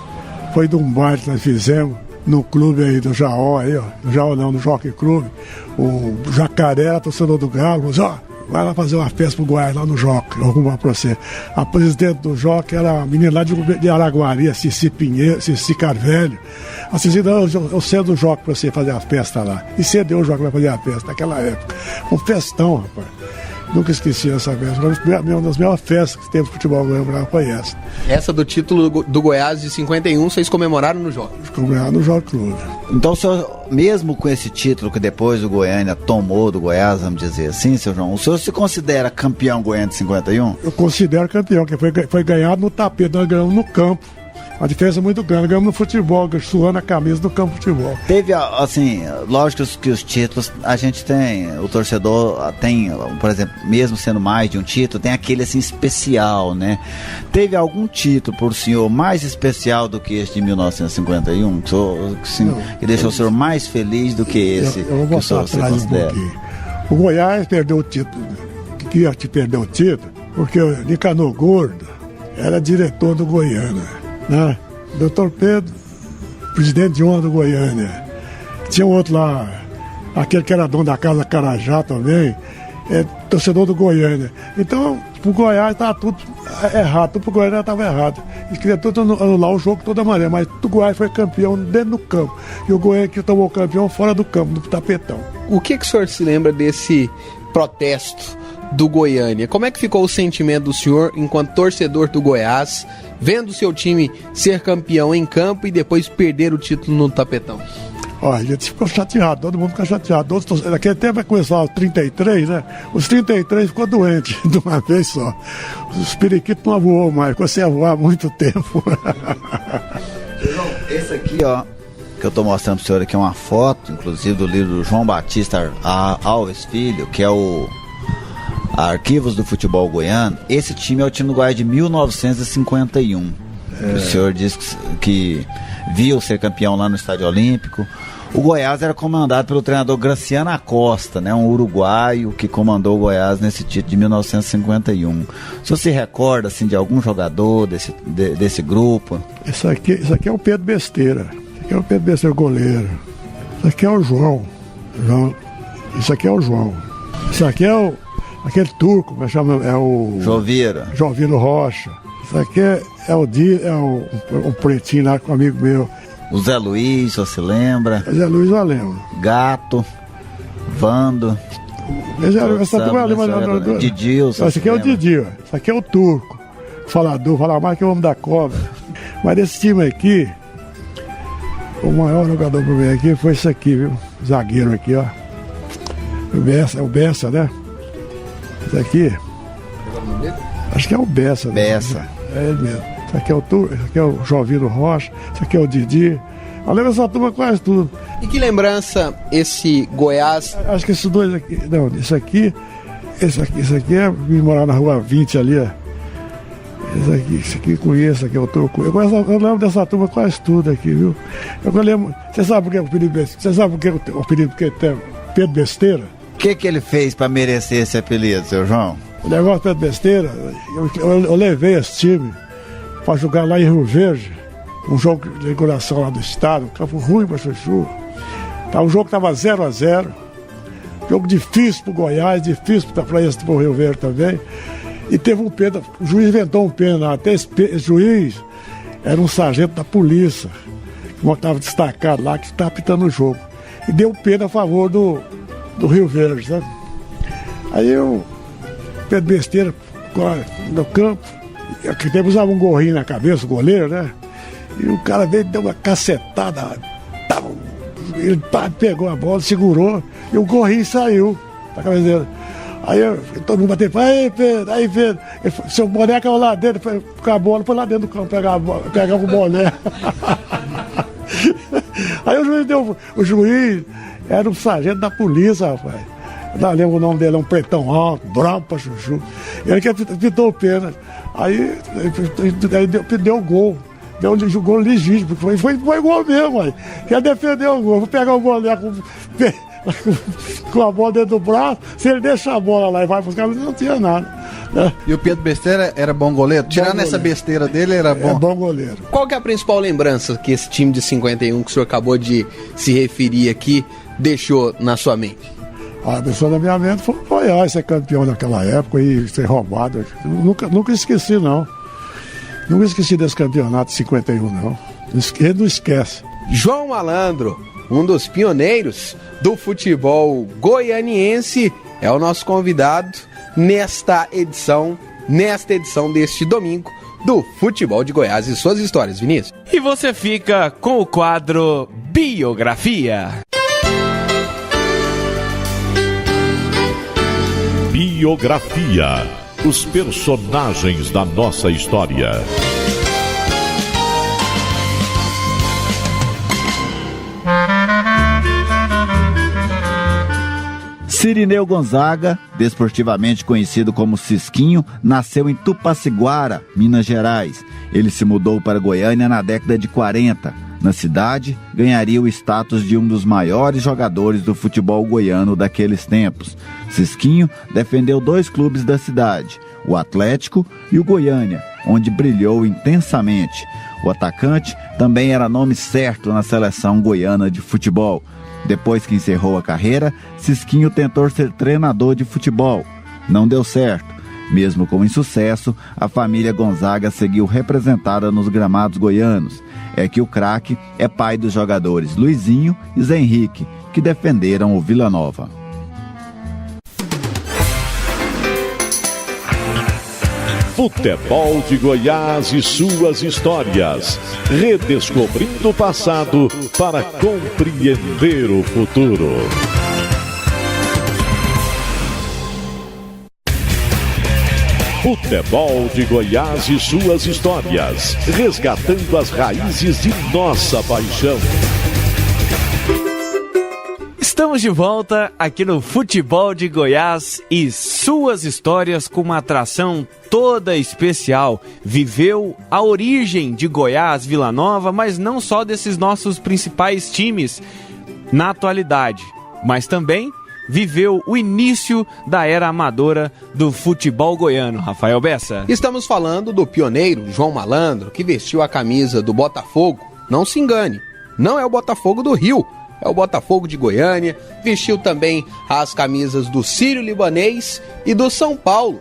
foi de um baile que nós fizemos no clube aí do Jaó, aí, ó. No Jaó não, no Jockey Clube. O Jacaré era torcedor do Galo, mas ó, vai lá fazer uma festa pro Goiás lá no Jockey, eu arrumo pra você. A presidente do Jockey era a menina lá de Araguari, a Cici Pinheiro, Cici Carvelho. A Cici, não, eu cedo o Jockey pra você fazer a festa lá. E cedeu o Jockey pra fazer a festa naquela época. Um festão, rapaz. Nunca esqueci essa festa. Uma das melhores festas que teve futebol goiano foi essa. Essa do título do Goiás de 51, vocês comemoraram no Jockey? Comemoraram no Jockey Clube. Então, o senhor, mesmo com esse título que depois o Goiânia tomou do Goiás, vamos dizer assim, seu João, o senhor se considera campeão goiano de 51? Eu considero campeão, que foi ganhado no tapete, nós ganhamos no campo. A diferença é muito grande, ganhamos no futebol, suando a camisa do campo de futebol. Teve, assim, lógico que os títulos, a gente tem, o torcedor tem, por exemplo, mesmo sendo mais de um título, tem aquele, assim, especial, né? Teve algum título por senhor mais especial do que esse de 1951? Que deixou o senhor mais feliz do que esse? Eu vou mostrar atrás um pouquinho. O Goiás perdeu o título, que ia te perder o título, porque o Nicanor Gordo era diretor do Goiânia. Né? Doutor Pedro, presidente de honra do Goiânia. Tinha um outro lá, aquele que era dono da casa Carajá também, torcedor do Goiânia. Então, pro Goiás estava tudo errado, tudo pro Goiânia estava errado. Eles queriam tudo anular o jogo de toda maneira, mas o Goiás foi campeão dentro do campo. E o Goiânia que tomou campeão fora do campo, no tapetão. O que o senhor se lembra desse protesto do Goiânia? Como é que ficou o sentimento do senhor enquanto torcedor do Goiás, vendo o seu time ser campeão em campo e depois perder o título no tapetão? Ó, a gente ficou chateado, todo mundo ficou chateado. Naquele tempo vai começar os 33, né? Os 33 ficou doente de uma vez só. Os periquitos não voou mais, ficou sem voar há muito tempo. Esse aqui, ó, que eu tô mostrando pro senhor aqui é uma foto, inclusive do livro do João Batista Alves Filho, que é o Arquivos do Futebol Goiano. Esse time é o time do Goiás de 1951. O senhor disse que viu ser campeão lá no Estádio Olímpico. O Goiás era comandado pelo treinador Graciano Acosta, né, um uruguaio que comandou o Goiás nesse título de 1951. O senhor se recorda assim, de algum jogador desse grupo? Isso aqui é o Pedro Besteira. Isso aqui é o Pedro Besteira, goleiro. Isso aqui é o João. Isso aqui é o João. Isso aqui é aquele turco, como chama? É o Jovira Rocha. Isso aqui é um pretinho lá com um amigo meu. O Zé Luiz, você lembra? Zé Luiz eu lembro. Gato, Vando. Didilson. Esse aqui é o Didi, esse aqui é o turco. Falador, fala mais que o homem da cobra. Mas desse time aqui, o maior jogador pro meio aqui foi esse aqui, viu? Zagueiro aqui, ó. O Bessa, né? Esse aqui. Acho que é o Bessa. Bessa. Né? É ele mesmo. Esse aqui é o Turco, esse aqui é o Jovino Rocha, esse aqui é o Didi. Eu lembro essa turma quase tudo. E que lembrança esse Goiás? Acho que esses dois aqui. Não, esse aqui é vim morar na rua 20 ali, ó. Esse aqui conheço, aqui é o Turco. Eu lembro dessa turma quase tudo aqui, viu? Eu lembro. Você sabe por que o apelido Besteira? Você sabe por que o apelido tem Pedro Besteira? O que ele fez para merecer esse apelido, seu João? O negócio Pedro Besteira, eu levei esse time para jogar lá em Rio Verde, um jogo de inauguração lá do estado, campo ruim para Chuchu. O jogo estava 0-0, jogo difícil para o Goiás, difícil para o Rio Verde também. E teve um pênalti, o juiz inventou um pênalti lá, até esse juiz era um sargento da polícia, que estava destacado lá, que estava apitando o jogo. E deu um pênalti a favor do Rio Verde, sabe? Aí o Pedro Besteira no campo, que usava um gorrinho na cabeça, o goleiro, né? E o cara veio e deu uma cacetada. Ele pegou a bola, segurou, e o gorrinho saiu da cabeça dele. Aí todo mundo bateu, aí Pedro, seu boné caiu lá dentro, com a bola, foi lá dentro do campo pegar o boné. Aí o juiz era um sargento da polícia, rapaz. Eu não lembro o nome dele, é um pretão alto, bravo pra chuchu. Ele que apitou o pênalti. Aí deu o gol. Deu um gol legítimo, porque foi gol mesmo, aí. Quer defender o gol, vou pegar o boné com a bola dentro do braço, se ele deixa a bola lá e vai buscar, não tinha nada. Né? E o Pedro Besteira era bom goleiro? Tirando essa besteira dele, era bom? É bom goleiro. Qual que é a principal lembrança que esse time de 51 que o senhor acabou de se referir aqui deixou na sua mente? A pessoa da minha mente foi o Goiás ser campeão naquela época e ser roubado. Nunca esqueci, não. Nunca esqueci desse campeonato de 51, não. Ele não esquece. João Malandro, um dos pioneiros do futebol goianiense, é o nosso convidado nesta edição deste domingo do Futebol de Goiás e suas histórias, Vinícius. E você fica com o quadro Biografia. Biografia. Os personagens da nossa história. Cirineu Gonzaga, desportivamente conhecido como Cisquinho, nasceu em Tupaciguara, Minas Gerais. Ele se mudou para Goiânia na década de 40. Na cidade, ganharia o status de um dos maiores jogadores do futebol goiano daqueles tempos. Cisquinho defendeu 2 clubes da cidade, o Atlético e o Goiânia, onde brilhou intensamente. O atacante também era nome certo na seleção goiana de futebol. Depois que encerrou a carreira, Cisquinho tentou ser treinador de futebol. Não deu certo. Mesmo com insucesso, a família Gonzaga seguiu representada nos gramados goianos. É que o craque é pai dos jogadores Luizinho e Zé Henrique, que defenderam o Vila Nova. Futebol de Goiás e suas histórias. Redescobrindo o passado para compreender o futuro. Futebol de Goiás e suas histórias. Resgatando as raízes de nossa paixão. Estamos de volta aqui no Futebol de Goiás e suas histórias, com uma atração toda especial. Viveu a origem de Goiás, Vila Nova, mas não só desses nossos principais times na atualidade, mas também viveu o início da era amadora do futebol goiano. Rafael Bessa. Estamos falando do pioneiro João Malandro, que vestiu a camisa do Botafogo. Não se engane, não é o Botafogo do Rio, é o Botafogo de Goiânia. Vestiu também as camisas do Sírio-Libanês e do São Paulo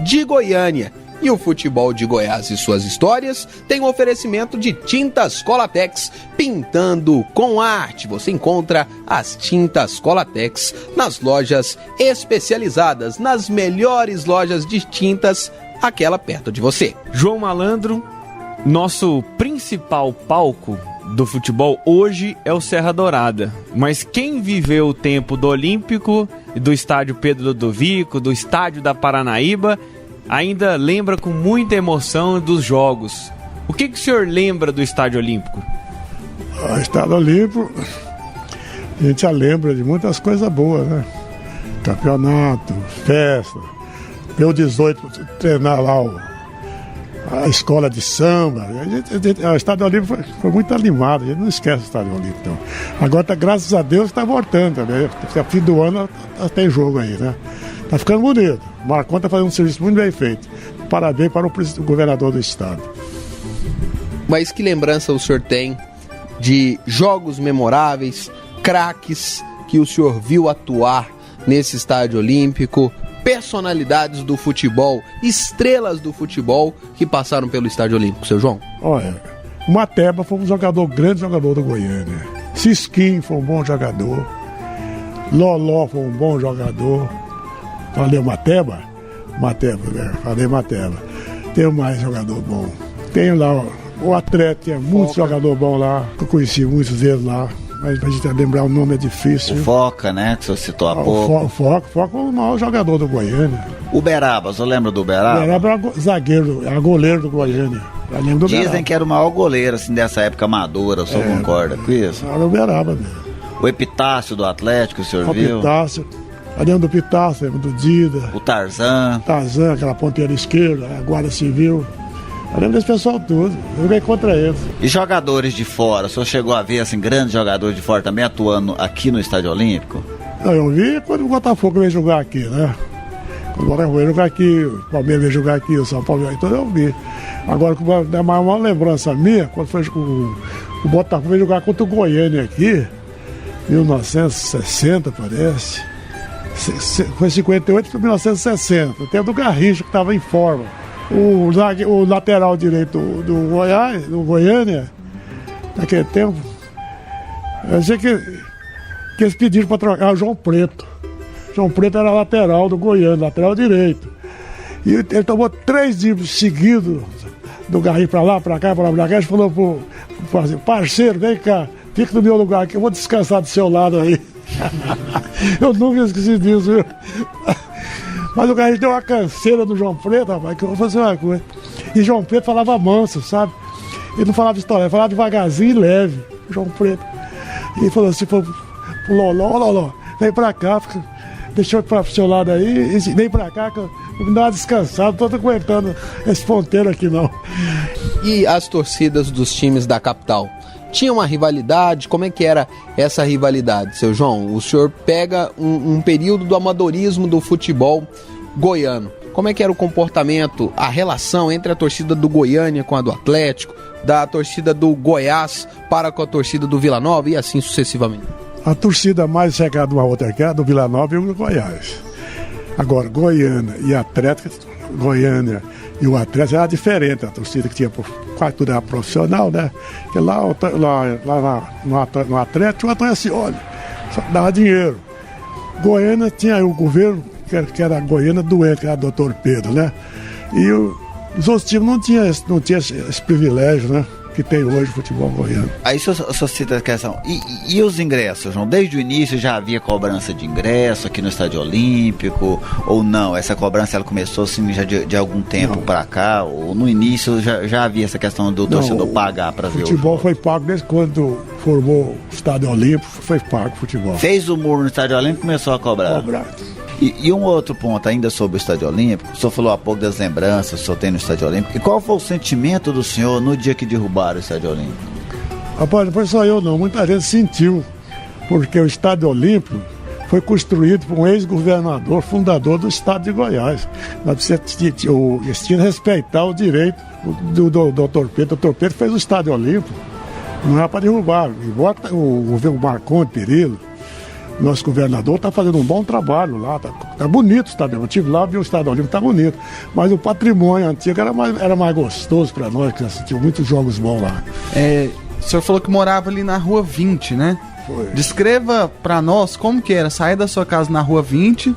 de Goiânia. E o Futebol de Goiás e suas histórias tem um oferecimento de tintas Colatex, pintando com arte. Você encontra as tintas Colatex nas lojas especializadas, nas melhores lojas de tintas, aquela perto de você. João Malandro, nosso principal palco do futebol hoje é o Serra Dourada, mas quem viveu o tempo do Olímpico, do estádio Pedro Ludovico, do estádio da Paranaíba, ainda lembra com muita emoção dos jogos. O que o senhor lembra do Estádio Olímpico? O Estádio Olímpico, a gente já lembra de muitas coisas boas, né? Campeonato, festa, eu 18 treinar lá a escola de samba. O Estádio Olímpico foi muito animado, a gente não esquece o Estádio Olímpico. Então. Agora, graças a Deus, está voltando também. A fim do ano tem jogo aí, né? Tá ficando bonito. O Marcon está fazendo um serviço muito bem feito. Parabéns para o governador do estado. Mas que lembrança o senhor tem de jogos memoráveis, craques que o senhor viu atuar nesse Estádio Olímpico, personalidades do futebol, estrelas do futebol que passaram pelo Estádio Olímpico, seu João? Olha, o Mateba foi um grande jogador do Goiânia. Cisquinho foi um bom jogador. Loló foi um bom jogador. Falei Mateba, falei Mateba. Tem mais jogador bom. Tem lá o Atleta, tem muito jogador bom lá. Eu conheci muitos deles lá, mas a gente lembrar o nome é difícil. O Foca, né, que você citou há pouco. O Foca é o maior jogador do Goiânia. O Beraba, você lembra do Beraba? O Beraba era zagueiro, era goleiro do Goiânia. Dizem que era o maior goleiro, assim, dessa época amadora, o senhor concorda com isso? Era o Beraba mesmo. O Epitácio do Atlético, o senhor viu? O Epitácio. Lembro do Pitácio, lembro do Dida. O Tarzan, aquela ponteira esquerda, a Guarda Civil. Eu lembro desse pessoal todo. Eu joguei contra eles. E jogadores de fora? O senhor chegou a ver, assim, grandes jogadores de fora também atuando aqui no Estádio Olímpico? Não, eu vi quando o Botafogo veio jogar aqui, né? Quando o Botafogo veio jogar aqui, o Palmeiras veio jogar aqui, o São Paulo veio, então eu vi. Agora, uma lembrança minha, quando foi o Botafogo veio jogar contra o Goiânia aqui, 1960, parece. Foi 58 para 1960, o tempo do Garrincha, que estava em forma. O lateral direito do Goiás, do Goiânia, naquele tempo, eu sei que eles pediram para trocar o João Preto. João Preto era lateral do Goiânia, lateral direito. E ele tomou 3 dribles seguidos do Garrincha para lá, para cá, ele falou pro parceiro, vem cá, fica no meu lugar aqui, eu vou descansar do seu lado aí. Eu nunca esqueci disso, viu? Mas o Garrincha deu uma canseira do João Preto, rapaz, que eu vou fazer uma coisa. E João Preto falava manso, sabe? Ele não falava de história, ele falava devagarzinho e leve, João Preto. E ele falou assim pro Loló, vem pra cá, deixa eu ir pro seu lado aí, e vem pra cá, que eu me dá uma descansada, não tô aguentando esse ponteiro aqui não. E as torcidas dos times da capital? Tinha uma rivalidade? Como é que era essa rivalidade, seu João? O senhor pega um período do amadorismo do futebol goiano. Como é que era o comportamento, a relação entre a torcida do Goiânia com a do Atlético, da torcida do Goiás para com a torcida do Vila Nova e assim sucessivamente? A torcida mais chegada uma outra que é a do Vila Nova e o do Goiás. Agora, Goiânia e Atlético, Goiânia e o Atlético era diferente, a torcida que tinha quase tudo era profissional, né? Porque lá no Atlético, o Atlético assim, olha, só dava dinheiro. Goiânia tinha o governo, que era a Goiânia doente, que era o Dr. Pedro, né? E os outros times não tinha esse privilégio, né? Que tem hoje o futebol goiano. Aí o senhor cita a questão. E os ingressos, João? Desde o início já havia cobrança de ingresso aqui no Estádio Olímpico? Ou não? Essa cobrança ela começou assim, já de algum tempo para cá? Ou no início já havia essa questão do torcedor pagar para ver o futebol? Foi pago desde quando formou o Estádio Olímpico, foi pago o futebol. Fez o muro no Estádio Olímpico e começou a cobrar. E um outro ponto ainda sobre o Estádio Olímpico, o senhor falou há pouco das lembranças que o senhor tem no Estádio Olímpico. E qual foi o sentimento do senhor no dia que derrubaram o Estádio Olímpico? Rapaz, não foi só eu não, muita gente sentiu, porque o Estádio Olímpico foi construído por um ex-governador, fundador do Estado de Goiás. Nós tinha que respeitar o direito do Dr. Pedro. O Dr. Pedro fez o Estádio Olímpico, não era para derrubar. Igual o Marcondes Perillo, nosso governador, está fazendo um bom trabalho lá, tá bonito o estádio. Eu estive lá, vi o Estádio Olímpico, está bonito. Mas o patrimônio antigo era mais gostoso para nós, que assistimos muitos jogos bons lá. O senhor falou que morava ali na Rua 20, né? Foi. Descreva para nós como que era sair da sua casa na Rua 20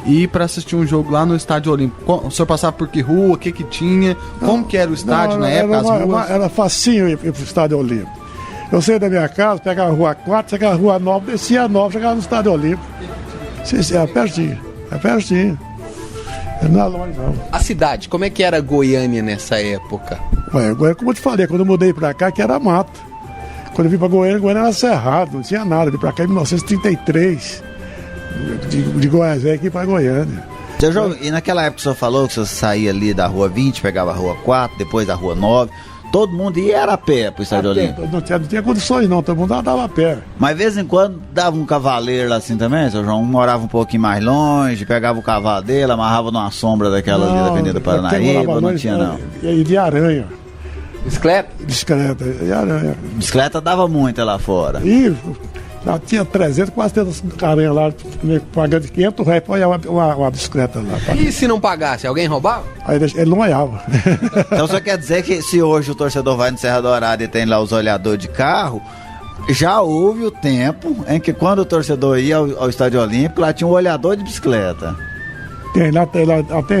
e ir para assistir um jogo lá no Estádio Olímpico. O senhor passava por que rua, o que tinha, como que era o estádio na época, as ruas? Era facinho ir para o Estádio Olímpico. Eu saía da minha casa, pegava a Rua 4, chegava a Rua 9, descia a 9, chegava no Estádio Olímpico. É pertinho. Não é longe, não. A cidade, como é que era Goiânia nessa época? Goiânia, como eu te falei, quando eu mudei pra cá, que era mato. Quando eu vim pra Goiânia era cerrado, não tinha nada. Eu vim pra cá em 1933, de Goiás aqui pra Goiânia. E naquela época o senhor falou que você saía ali da Rua 20, pegava a Rua 4, depois da Rua 9... Todo mundo ia era a pé pro Estádio Olímpico? Não tinha condições não, todo mundo andava a pé. Mas de vez em quando dava um cavaleiro lá assim também, seu João? Morava um pouquinho mais longe, pegava o cavalo dele, amarrava numa sombra daquela ali da Avenida Paranaíba, não tinha não. E de aranha. Bicicleta? Bicicleta, e aranha. Bicicleta dava muita lá fora. E já tinha 300, quase 300 aranhas lá, pagando R$500 para uma bicicleta lá. E se não pagasse, alguém roubava? Aí ele não olhava. Então só quer dizer que se hoje o torcedor vai no Serra Dourada e tem lá os olhadores de carro, já houve o tempo em que quando o torcedor ia ao Estádio Olímpico, lá tinha um olhador de bicicleta. Tem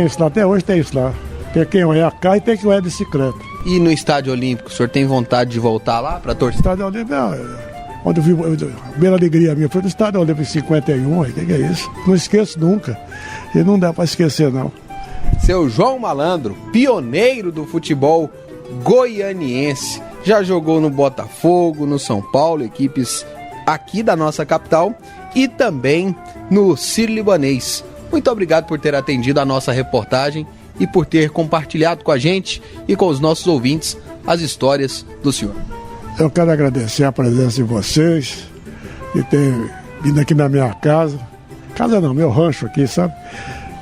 isso lá, até hoje tem isso lá. Tem quem olha carro e tem quem olha bicicleta. E no Estádio Olímpico, o senhor tem vontade de voltar lá para torcer? Estádio Olímpico onde eu vi a primeira alegria minha foi no Estádio Olímpico em 51, o que é isso? Não esqueço nunca. E não dá para esquecer, não. Seu João Malandro, pioneiro do futebol goianiense, já jogou no Botafogo, no São Paulo, equipes aqui da nossa capital, e também no Sírio-Libanês. Muito obrigado por ter atendido a nossa reportagem e por ter compartilhado com a gente e com os nossos ouvintes as histórias do senhor. Eu quero agradecer a presença de vocês e ter vindo aqui na minha casa. Casa não, meu rancho aqui, sabe?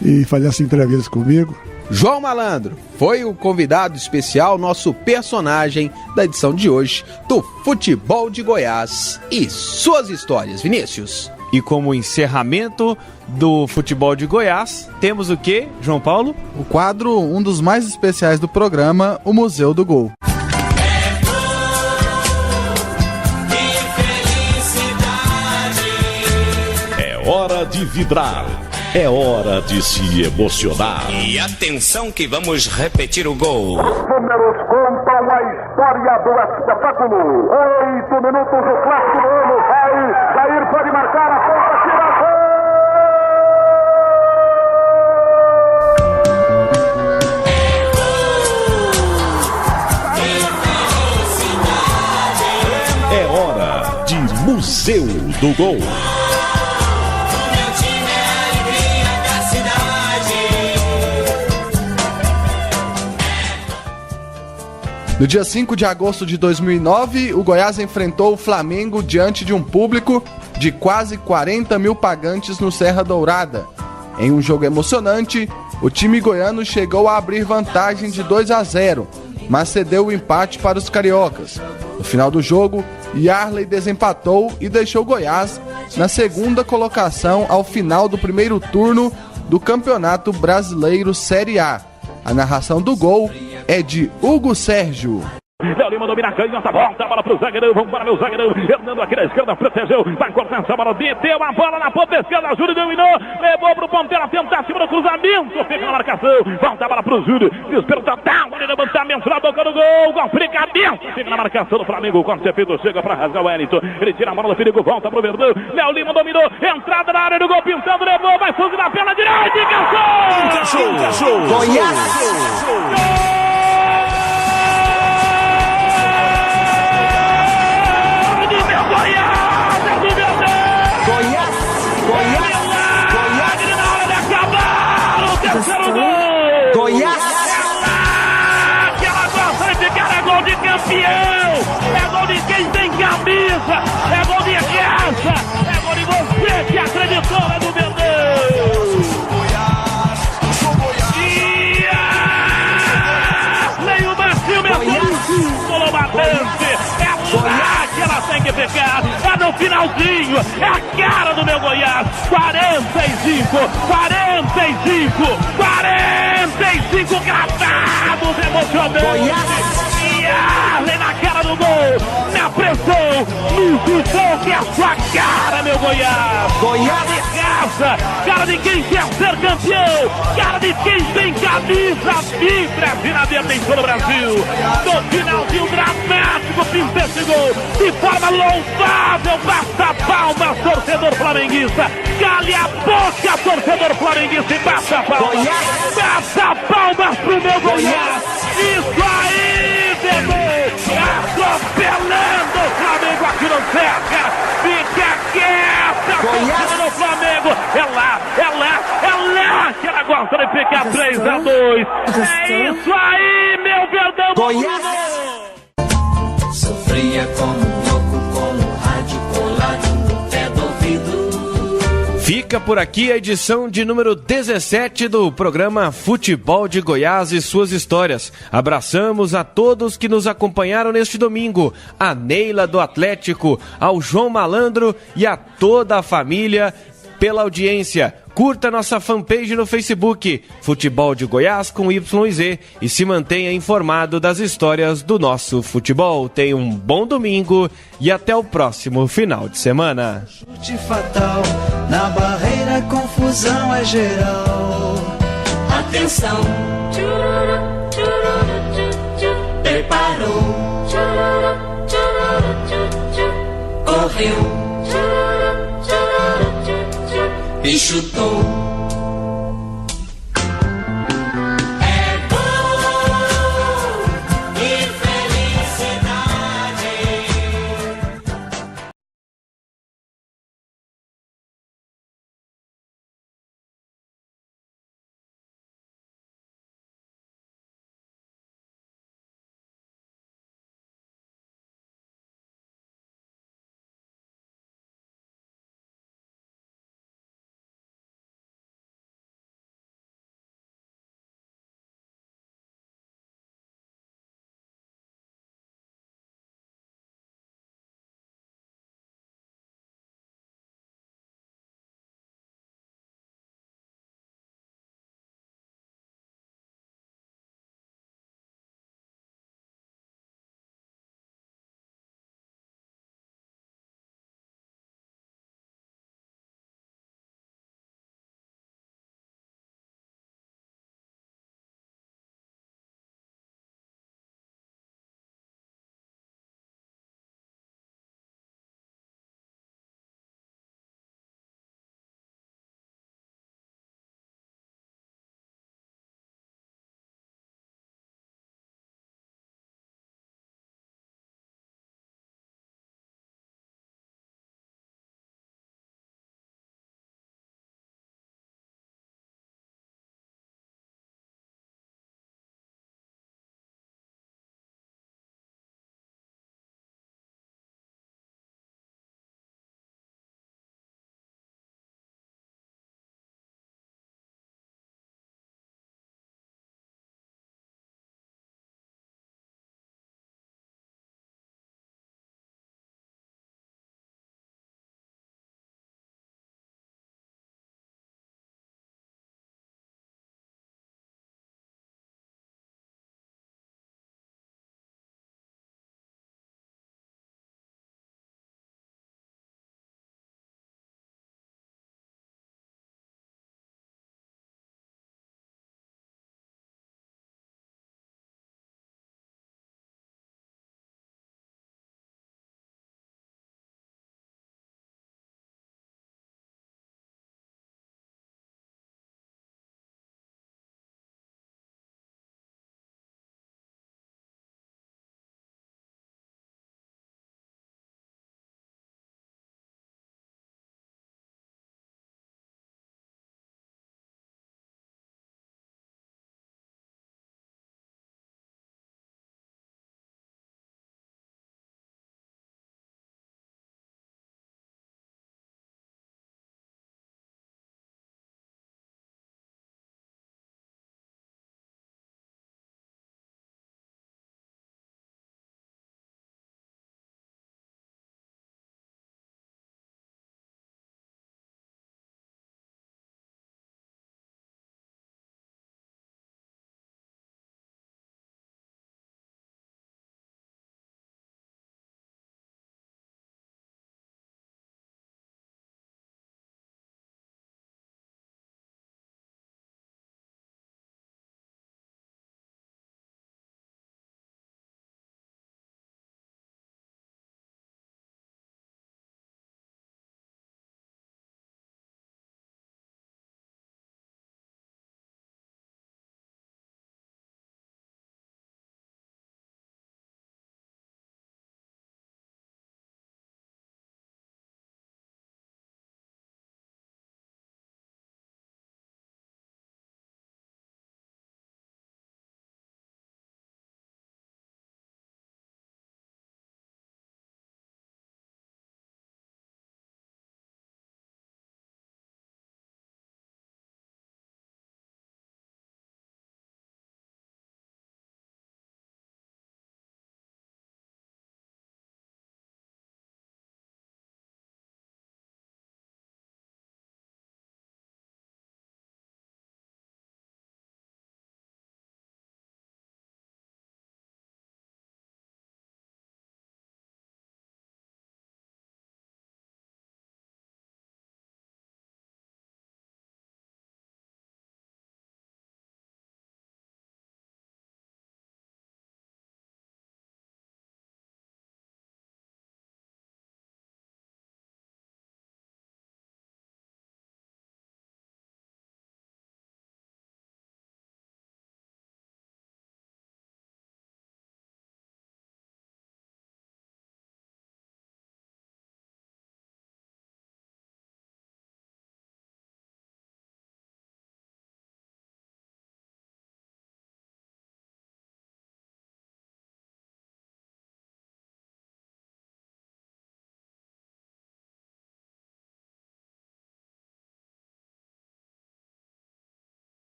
E fazer essa entrevista comigo. João Malandro foi o convidado especial, nosso personagem da edição de hoje do Futebol de Goiás e suas histórias, Vinícius. E como encerramento do Futebol de Goiás, temos o quê, João Paulo? O quadro, um dos mais especiais do programa, o Museu do Gol. Hora de vibrar, é hora de se emocionar. E atenção que vamos repetir o gol. Números contam a história do espetáculo. 8 minutos do clássico do ano. Vai, Jair pode marcar a ponta, tira a É hora de Museu do Gol. No dia 5 de agosto de 2009, o Goiás enfrentou o Flamengo diante de um público de quase 40 mil pagantes no Serra Dourada. Em um jogo emocionante, o time goiano chegou a abrir vantagem de 2-0, mas cedeu o empate para os cariocas. No final do jogo, Yarley desempatou e deixou Goiás na segunda colocação ao final do primeiro turno do Campeonato Brasileiro Série A. A narração do gol é de Hugo Sérgio. Léo Lima domina a canhota, volta a bola pro zagueirão, vamos para meu zagueirão, Hernando aqui na esquerda, protegeu, vai cortar essa bola, deteu a bola na ponta esquerda, Júlio dominou, levou pro ponteiro, tentar acima do cruzamento, fica na marcação, volta a bola pro Júlio, desespero total, ali levantamento na boca do gol, complicamento, fica na marcação do Flamengo, o corte é feito, chega pra rasgar o Wellington, ele tira a bola do perigo, volta pro Verdão, Léo Lima dominou, entrada na área do gol, pintando, levou, vai fugir na perna direita, encaixou! Goiás! É gol de quem tem camisa, é gol de raça, é gol de você que acreditou, é do Verdão. Leio Marcinho, meu gol batente, é lá que ela tem que ficar, é no finalzinho, é a cara do meu Goiás. 45 gravados emocionantes. Arley na cara do gol, na pressão, no chutão que é a sua cara, meu Goiás. Goiás de raça, cara de quem quer ser campeão, cara de quem tem camisa vibra, Vinadeira tem todo o Brasil. No finalzinho dramático, pinta esse gol, de forma louvável, bata palmas, torcedor flamenguista. Cale a boca, torcedor flamenguista, e bata palmas. Bata palmas pro meu Goiás. Isso aí, bebê! Atropelando o Flamengo aqui no Zeca! Fica quieta, torcida do Flamengo! É lá que ela gosta de ficar 3-2! É isso aí, meu Verdão! Goiás! Sofria como louco com o rádio colado no pé do ouvido. Fica por aqui a edição de número 17 do programa Futebol de Goiás e suas histórias. Abraçamos a todos que nos acompanharam neste domingo, a Neila do Atlético, ao João Malandro e a toda a família pela audiência. Curta nossa fanpage no Facebook, Futebol de Goiás com Y e Z, e se mantenha informado das histórias do nosso futebol. Tenha um bom domingo e até o próximo final de semana. Chute fatal, na barreira confusão é geral. Atenção, preparou, correu e chutou.